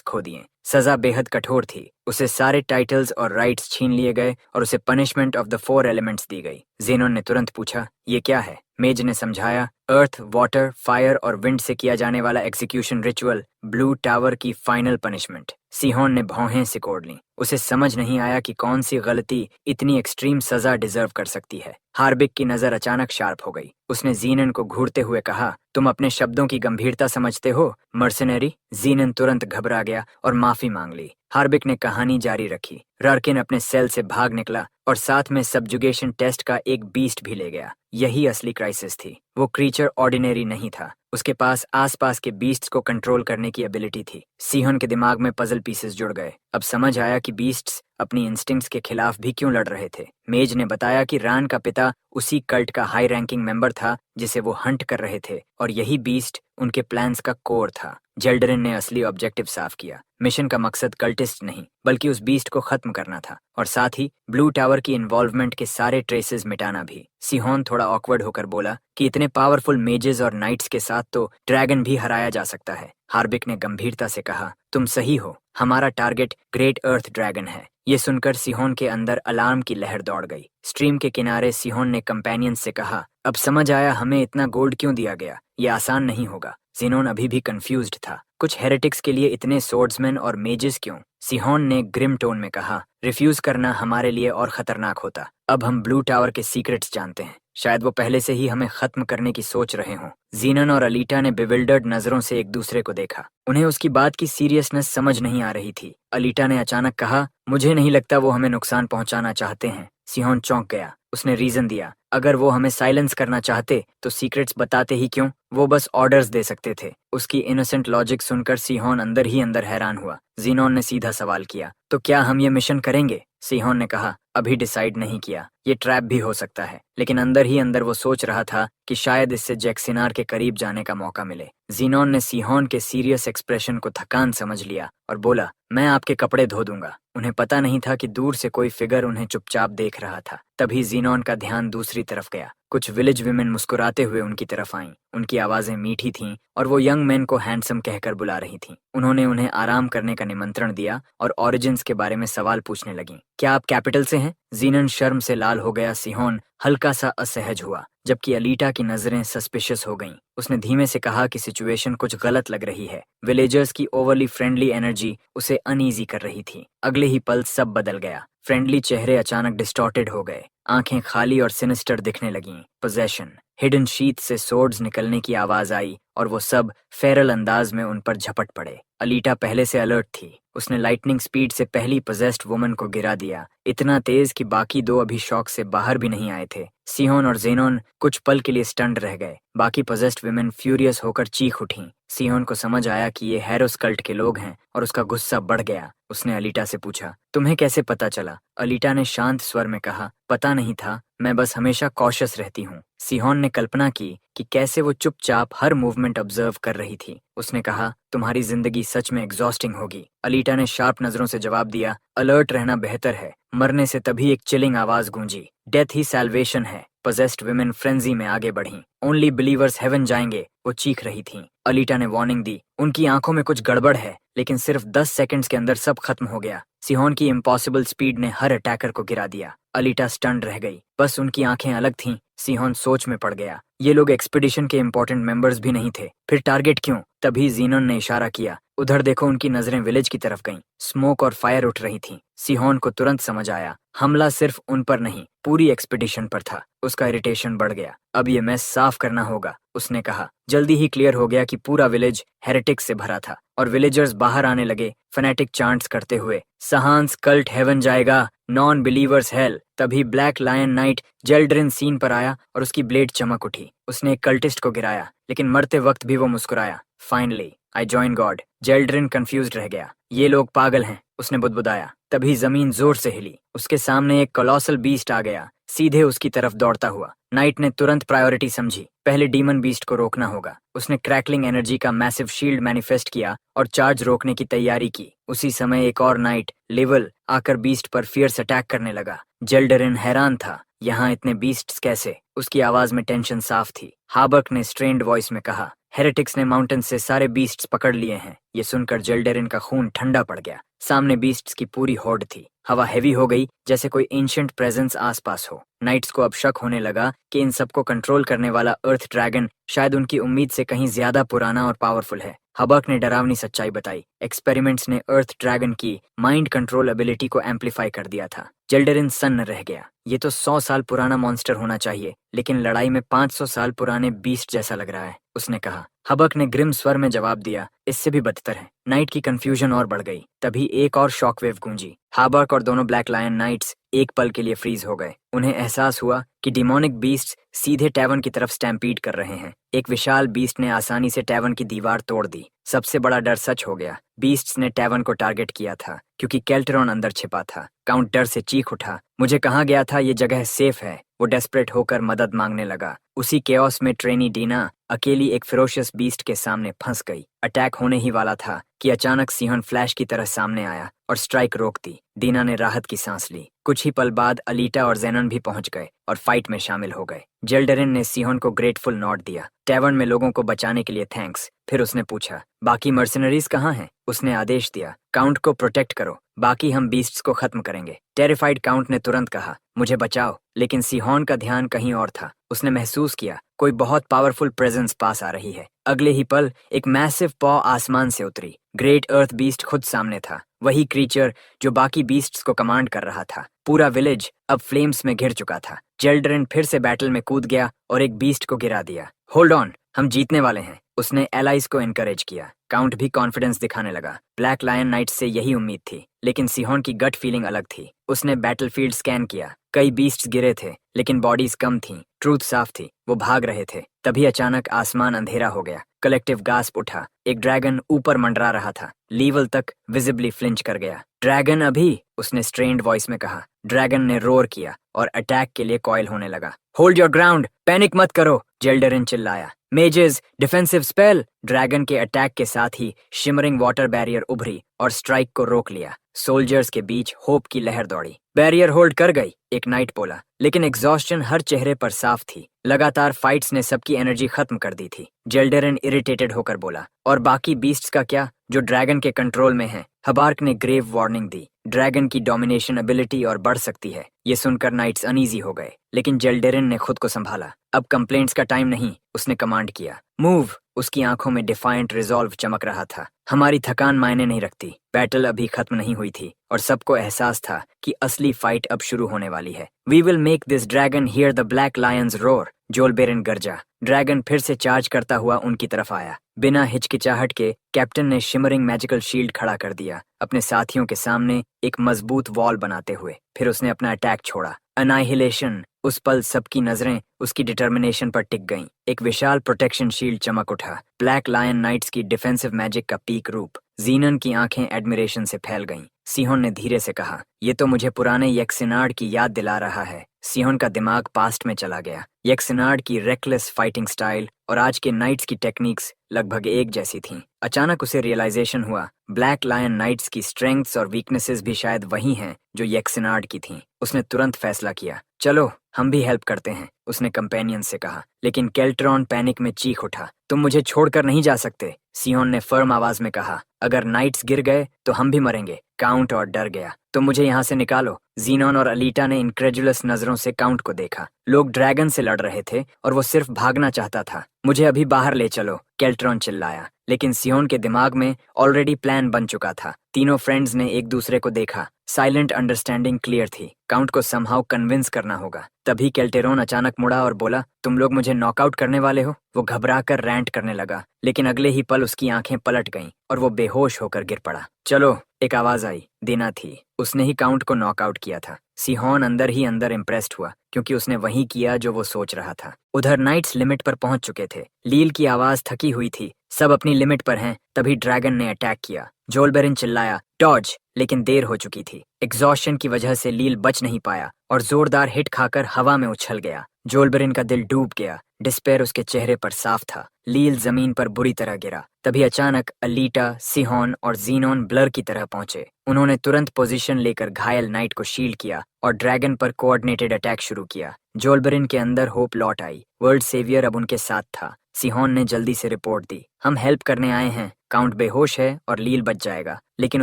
खो दिए। सजा बेहद कठोर थी। उसे सारे टाइटल्स और राइट्स छीन लिए गए और उसे पनिशमेंट ऑफ द 4 एलिमेंट्स दी गई। जेनोन ने तुरंत पूछा, ये क्या है? मेज ने समझाया, अर्थ, वाटर, फायर और विंड से किया जाने वाला एग्जीक्यूशन रिचुअल, ब्लू टावर की फाइनल पनिशमेंट। सिहोन ने भौहें सिकोड़ लीं। उसे समझ नहीं आया कि कौन सी गलती इतनी एक्सट्रीम सजा डिजर्व कर सकती है। हार्बिक की नजर अचानक शार्प हो गई। उसने जीनन को घूरते हुए कहा, तुम अपने शब्दों की गंभीरता समझते हो, मर्सनरी? जीनन तुरंत घबरा गया और माफी मांग ली। हार्बिक ने कहानी जारी रखी। रार्किन अपने सेल से भाग निकला और साथ में सब्जुगेशन टेस्ट का एक बीस्ट भी ले गया। यही असली क्राइसिस थी। वो क्रीचर ऑर्डिनरी नहीं था। उसके पास आसपास के बीस्ट्स को कंट्रोल करने की एबिलिटी थी। सिहोन के दिमाग में पजल पीसेस जुड़ गए। अब समझ आया कि बीस्ट्स अपनी इंस्टिंक्ट्स के खिलाफ भी क्यों लड़ रहे थे। मेज ने बताया कि रान का पिता उसी कल्ट का हाई रैंकिंग मेंबर था जिसे वो हंट कर रहे थे, और यही बीस्ट उनके प्लान्स का कोर था। जेल्डरिन ने असली ऑब्जेक्टिव साफ किया। मिशन का मकसद कल्टिस्ट नहीं, बल्कि उस बीस्ट को खत्म करना था, और साथ ही ब्लू टावर की इन्वॉल्वमेंट के सारे ट्रेसेस मिटाना भी। सिहोन थोड़ा ऑकवर्ड होकर बोला कि इतने पावरफुल मेजेस और नाइट्स के साथ तो ड्रैगन भी हराया जा सकता है। हार्बिक ने गंभीरता से कहा, तुम सही हो, हमारा टारगेट ग्रेट अर्थ ड्रैगन है। ये सुनकर सिहोन के अंदर अलार्म की लहर दौड़ गई। स्ट्रीम के किनारे सिहोन ने कंपेनियन से कहा, अब समझ आया हमें इतना गोल्ड क्यों दिया गया। ये आसान नहीं होगा। जिनोन अभी भी कंफ्यूज्ड था। कुछ हेरेटिक्स के लिए इतने सोर्ड्समैन और मेजेस क्यों? सिहोन ने ग्रिम टोन में कहा, रिफ्यूज करना हमारे लिए और खतरनाक होता। अब हम ब्लू टावर के सीक्रेट्स जानते हैं। शायद वो पहले से ही हमें खत्म करने की सोच रहे हों। जीनन और अलीटा ने बिविल्डर्ड नजरों से एक दूसरे को देखा। उन्हें उसकी बात की सीरियसनेस समझ नहीं आ रही थी। अलीटा ने अचानक कहा, मुझे नहीं लगता वो हमें नुकसान पहुंचाना चाहते हैं। सिहोन चौंक गया। उसने रीजन दिया, अगर वो हमें साइलेंस करना चाहते तो सीक्रेट्स बताते ही क्यों? वो बस ऑर्डर्स दे सकते थे। उसकी इनोसेंट लॉजिक सुनकर सिहोन अंदर ही अंदर हैरान हुआ। जीनोन ने सीधा सवाल किया, तो क्या हम ये मिशन करेंगे? सिहोन ने कहा, अभी डिसाइड नहीं किया। ये ट्रैप भी हो सकता है। लेकिन अंदर ही अंदर वो सोच रहा था कि शायद इससे जैक्सिनार के करीब जाने का मौका मिले। जीनोन ने सिहोन के सीरियस एक्सप्रेशन को थकान समझ लिया और बोला, मैं आपके कपड़े धो दूंगा। उन्हें पता नहीं था कि दूर से कोई फिगर उन्हें चुपचाप देख रहा था। तभी जीनोन का ध्यान दूसरी तरफ गया। कुछ विलेज विमेन मुस्कुराते हुए उनकी तरफ आईं। उनकी आवाजें मीठी थीं और वो यंग मैन को हैंडसम कहकर बुला रही थीं। उन्होंने उन्हें आराम करने का निमंत्रण दिया और ओरिजिन्स के बारे में सवाल पूछने लगीं। क्या आप कैपिटल से हैं? जीनन शर्म से लाल हो गया। सिहोन हल्का सा असहज हुआ, जबकि अलीटा की नजरें सस्पिशियस हो गईं। उसने धीमे से कहा कि सिचुएशन कुछ गलत लग रही है। विलेजर्स की ओवरली फ्रेंडली एनर्जी उसे अनईजी कर रही थी। अगले ही पल सब बदल गया। फ्रेंडली चेहरे अचानक डिस्टॉर्टेड हो गए। आंखें खाली और सिनिस्टर दिखने लगीं। पोजेशन, हिडन शीथ से सोर्ड्स निकलने की आवाज आई और वो सब फेरल अंदाज में उन पर झपट पड़े। अलीटा पहले से अलर्ट थी। उसने लाइटनिंग स्पीड से पहली पोजेस्ड वुमन को गिरा दिया, इतना तेज कि बाकी दो अभी शॉक से बाहर भी नहीं आए थे। सिहोन और जेनोन कुछ पल के लिए स्टन्ड रह गए। बाकी पोजेस्ड विमेन फ्यूरियस होकर चीख उठीं। सिहोन को समझ आया कि ये हैरोस कल्ट के लोग हैं और उसका गुस्सा बढ़ गया। उसने अलीटा से पूछा, तुम्हें कैसे पता चला? अलीटा ने शांत स्वर में कहा, पता नहीं था, मैं बस हमेशा कॉशियस रहती हूँ। सिहोन ने कल्पना की कि कैसे वो चुपचाप हर मूवमेंट ऑब्जर्व कर रही थी। उसने कहा, तुम्हारी जिंदगी सच में एग्जॉस्टिंग होगी। अलीटा ने शार्प नजरों से जवाब दिया, अलर्ट रहना बेहतर है। मरने से तभी एक चिलिंग आवाज गूंजी, डेथ ही सैल्वेशन है। पोजेस्ड विमेन फ्रेंजी में आगे बढ़ीं। ओनली बिलीवर्स हेवन जाएंगे, वो चीख रही थीं। अलीटा ने वार्निंग दी, उनकी आंखों में कुछ गड़बड़ है। लेकिन सिर्फ 10 सेकंड्स के अंदर सब खत्म हो गया। सिहोन की इम्पॉसिबल स्पीड ने हर अटैकर को गिरा दिया। अलीटा स्टन्ड रह गई, बस उनकी आंखें अलग थीं। सिहोन सोच में पड़ गया, ये लोग एक्सपीडिशन के इंपॉर्टेंट मेंबर्स भी नहीं थे, फिर टारगेट क्यों? तभी जीनन ने इशारा किया, उधर देखो। उनकी नजरें विलेज की तरफ गईं। स्मोक और फायर उठ रही थीं। सिहोन को तुरंत समझ आया, हमला सिर्फ उन पर नहीं, पूरी एक्सपीडिशन पर था। उसका इरिटेशन बढ़ गया। अब ये मैस साफ करना होगा, उसने कहा। जल्दी ही क्लियर हो गया कि पूरा विलेज हेरेटिक्स से भरा था और विलेजर्स बाहर आने लगे, फनेटिक चांट्स करते हुए, सहांस कल्ट हेवन जाएगा, नॉन बिलीवर्स हेल। तभी ब्लैक लायन नाइट जेल्ड्रिन सीन पर आया और उसकी ब्लेड चमक उठी। उसने एक कल्टिस्ट को गिराया, लेकिन मरते वक्त भी वो मुस्कुराया। Finally I join God. Jeldrin confused रह गया, ये लोग पागल हैं, उसने बुदबुदाया। तभी जमीन जोर से हिली। उसके सामने एक कोलोसल बीस्ट आ गया, सीधे उसकी तरफ दौड़ता हुआ। नाइट ने तुरंत प्रायोरिटी समझी, पहले डीमन बीस्ट को रोकना होगा। उसने क्रैकलिंग एनर्जी का मैसिव शील्ड मैनिफेस्ट किया और चार्ज रोकने की तैयारी की। उसी समय एक और नाइट लेवल आकर बीस्ट पर फियर्स अटैक करने लगा। जेल्डरिन हैरान था, यहाँ इतने बीस्ट्स कैसे? उसकी आवाज में टेंशन साफ थी। हाबर्क ने स्ट्रेन्ड वॉइस में कहा, हेरेटिक्स ने माउंटेन से सारे बीस्ट्स पकड़ लिए हैं। ये सुनकर जेल्डरिन का खून ठंडा पड़ गया। सामने बीस्ट्स की पूरी होड़ थी। हवा हैवी हो गई, जैसे कोई एंशिएंट प्रेजेंस आसपास हो। नाइट्स को अब शक होने लगा कि इन सबको कंट्रोल करने वाला अर्थ ड्रैगन शायद उनकी उम्मीद से कहीं ज्यादा पुराना और पावरफुल है। हबर्क ने डरावनी सच्चाई बताई, एक्सपेरिमेंट्स ने अर्थ ड्रैगन की माइंड कंट्रोल एबिलिटी को एम्पलीफाई कर दिया था। जेल्डरिन सन्न रह गया। ये तो 100 साल पुराना मॉन्स्टर होना चाहिए, लेकिन लड़ाई में 500 साल पुराने बीस्ट जैसा लग रहा है, उसने कहा। हबर्क ने ग्रिम स्वर में जवाब दिया, इससे भी बदतर है। नाइट की कंफ्यूजन और बढ़ गई। तभी एक और शॉकवेव गूंजी। हाबर्क और दोनों ब्लैक लायन नाइट्स एक पल के लिए फ्रीज हो गए। उन्हें एहसास हुआ कि डिमोनिक बीस्ट्स सीधे टैवर्न की तरफ स्टैम्पीड कर रहे हैं। एक विशाल बीस्ट ने आसानी से टैवर्न की दीवार तोड़ दी। सबसे बड़ा डर सच हो गया। बीस्ट्स ने टैवर्न को टारगेट किया था, क्योंकि केल्टरॉन अंदर छिपा था। काउंट डर से चीख उठा, मुझे कहा गया था ये जगह सेफ है। वो डेस्परेट होकर मदद मांगने लगा। उसी केओस में ट्रेनी डीना अकेली एक फेरोशियस बीस्ट के सामने फंस गई। अटैक होने ही वाला था कि अचानक सिंहन फ्लैश की तरह सामने आया और स्ट्राइक रोक दी। डीना ने राहत की सांस ली। कुछ ही पल बाद अलीटा और जेनन भी पहुंच गए और फाइट में शामिल हो गए। जेल्डरिन ने सिहोन को ग्रेटफुल नॉट दिया। टैवर्न में लोगों को बचाने के लिए थैंक्स। फिर उसने पूछा, बाकी मर्सनरीज कहाँ हैं? उसने आदेश दिया, काउंट को प्रोटेक्ट करो, बाकी हम बीस्ट्स को खत्म करेंगे। टेरिफाइड काउंट ने तुरंत कहा, मुझे बचाओ। लेकिन सिहोन का ध्यान कहीं और था। उसने महसूस किया कोई बहुत पावरफुल प्रेजेंस पास आ रही है। अगले ही पल एक मैसिव पॉ आसमान से उतरी। ग्रेट अर्थ बीस्ट खुद सामने था, वही क्रीचर जो बाकी बीस्ट्स को कमांड कर रहा था। पूरा विलेज अब फ्लेम्स में घिर चुका था। जेल्डरिन फिर से बैटल में कूद गया और एक बीस्ट को गिरा दिया। होल्ड ऑन, हम जीतने वाले हैं, उसने एलाइज को एनकरेज किया। काउंट भी कॉन्फिडेंस दिखाने लगा। ब्लैक लायन नाइट से यही उम्मीद थी, लेकिन सिहोन की गट फीलिंग अलग थी। उसने बैटलफील्ड स्कैन किया। कई बीस्ट्स गिरे थे, लेकिन बॉडीज कम थीं। ट्रूथ साफ थी, वो भाग रहे थे। तभी अचानक आसमान अंधेरा हो गया। कलेक्टिव गास्प उठा। एक ड्रैगन ऊपर मंडरा रहा था। लीवल तक विजिबली फ्लिंच कर गया। ड्रैगन अभी, उसने स्ट्रेन्ड वॉइस में कहा। ड्रैगन ने रोर किया और अटैक के लिए कॉइल होने लगा। होल्ड योर ग्राउंड, पैनिक मत करो, जेल्डरिन चिल्लाया। Mazes, defensive spell. ड्रैगन के अटैक के साथ ही शिमरिंग वाटर बैरियर उभरी और स्ट्राइक को रोक लिया। सोल्जर्स के बीच होप की लहर दौड़ी। बैरियर होल्ड कर गई, एक नाइट बोला, लेकिन एग्जॉस्शन हर चेहरे पर साफ थी। लगातार फाइट्स ने सबकी एनर्जी खत्म कर दी थी। जेल्डरिन इरिटेटेड होकर बोला, और बाकी बीस्ट्स का क्या, जो ड्रैगन के कंट्रोल में हैं? हबार्क ने ग्रेव वार्निंग दी, ड्रैगन की डोमिनेशन एबिलिटी और बढ़ सकती है। ये सुनकर नाइट्स अनईजी हो गए, लेकिन जेल्डरिन ने खुद को संभाला। अब कंप्लेंट्स का टाइम नहीं, उसने कमांड किया। मूव। उसकी आंखों में डिफाइंट रिजॉल्व चमक रहा था। हमारी थकान मायने नहीं रखती। बैटल अभी खत्म नहीं हुई थी और सबको एहसास था कि असली फाइट अब शुरू होने वाली है। We will make this dragon hear the black lion's roar. जोलबेरन गरजा। ड्रैगन फिर से चार्ज करता हुआ उनकी तरफ आया। बिना हिचकिचाहट के कैप्टन ने शिमरिंग मैजिकल शील्ड खड़ा कर दिया, अपने साथियों के सामने एक मजबूत वॉल बनाते हुए। फिर उसने अपना अटैक छोड़ा। अनाइहिलेशन। उस पल सबकी नजरें उसकी डिटर्मिनेशन पर टिक गईं। एक विशाल प्रोटेक्शन शील्ड चमक उठा, ब्लैक लायन नाइट्स की डिफेंसिव मैजिक का पीक रूप। जीनन की आंखें एडमिरेशन से फैल गईं। सिहोन ने धीरे से कहा, ये तो मुझे पुराने यक्सेनार्ड की याद दिला रहा है। सिहोन का दिमाग पास्ट में चला गया। यक्सेनार्ड की रेकलेस फाइटिंग स्टाइल और आज के नाइट्स की टेक्निक्स लगभग एक जैसी थीं। अचानक उसे रियलाइजेशन हुआ, ब्लैक लायन नाइट्स की स्ट्रेंथ्स और वीकनेसेस भी शायद वही हैं जो यक्सेनार्ड की थीं। उसने तुरंत फैसला किया, चलो हम भी हेल्प करते हैं, उसने कंपेनियन से कहा। लेकिन केल्ट्रॉन पैनिक में चीख उठा, तुम मुझे छोड़कर नहीं जा सकते। सियोन ने फर्म आवाज में कहा, अगर नाइट्स गिर गए तो हम भी मरेंगे। काउंट और डर गया, तुम मुझे यहाँ से निकालो। जीनोन और अलीटा ने इनक्रेजुलस नजरों से काउंट को देखा। लोग ड्रैगन से लड़ रहे थे और वो सिर्फ भागना चाहता था। मुझे अभी बाहर ले चलो, केल्ट्रॉन चिल्लाया। लेकिन सियोन के दिमाग में ऑलरेडी प्लान बन चुका था। तीनों फ्रेंड्स ने एक दूसरे को देखा। साइलेंट अंडरस्टैंडिंग क्लियर थी। काउंट को समहाउ कन्विंस करना होगा। तभी केल्टेरोन अचानक मुड़ा और बोला, तुम लोग मुझे नॉकआउट करने वाले हो? वो घबराकर रैंट करने लगा, लेकिन अगले ही पल उसकी आंखें पलट गईं और वो बेहोश होकर गिर पड़ा। चलो, एक आवाज आई। देना थी। उसने ही काउंट को नॉकआउट किया था। सिहोन अंदर ही अंदर इम्प्रेस्ड हुआ, क्योंकि उसने वही किया जो वो सोच रहा था। उधर नाइट्स लिमिट पर पहुंच चुके थे। लील की आवाज थकी हुई थी, सब अपनी लिमिट पर हैं। तभी ड्रैगन ने अटैक किया। जोलबेरिन चिल्लाया, डॉज, लेकिन देर हो चुकी थी। एग्जॉस्शन की वजह से लील बच नहीं पाया और जोरदार हिट खाकर हवा में उछल गया। जोलबेरिन का दिल डूब गया। डिस्पेयर उसके चेहरे पर साफ था। लील जमीन पर बुरी तरह गिरा। तभी अचानक अलीटा, सिहोन और जीनोन ब्लर की तरह पहुंचे। उन्होंने तुरंत पोजीशन लेकर घायल नाइट को शील्ड किया और ड्रैगन पर कोऑर्डिनेटेड अटैक शुरू किया। जोलबेरिन के अंदर होप लौट आई। वर्ल्ड सेवियर अब उनके साथ था। सिहोन ने जल्दी से रिपोर्ट दी, हम हेल्प करने आए हैं। काउंट बेहोश है और लील बच जाएगा। लेकिन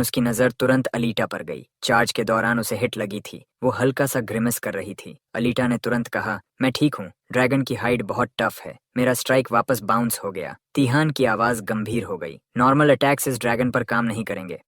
उसकी नजर तुरंत अलीटा पर गई। चार्ज के दौरान उसे हिट लगी थी। वो हल्का सा ग्रिमस कर रही थी। अलीटा ने तुरंत कहा, मैं ठीक हूँ। ड्रैगन की हाइट बहुत टफ है। मेरा स्ट्राइक वापस बाउंस हो गया। तिहान की आवाज गंभीर हो गई, नॉर्मल अटैक्स इस ड्रैगन पर काम नहीं करेंगे।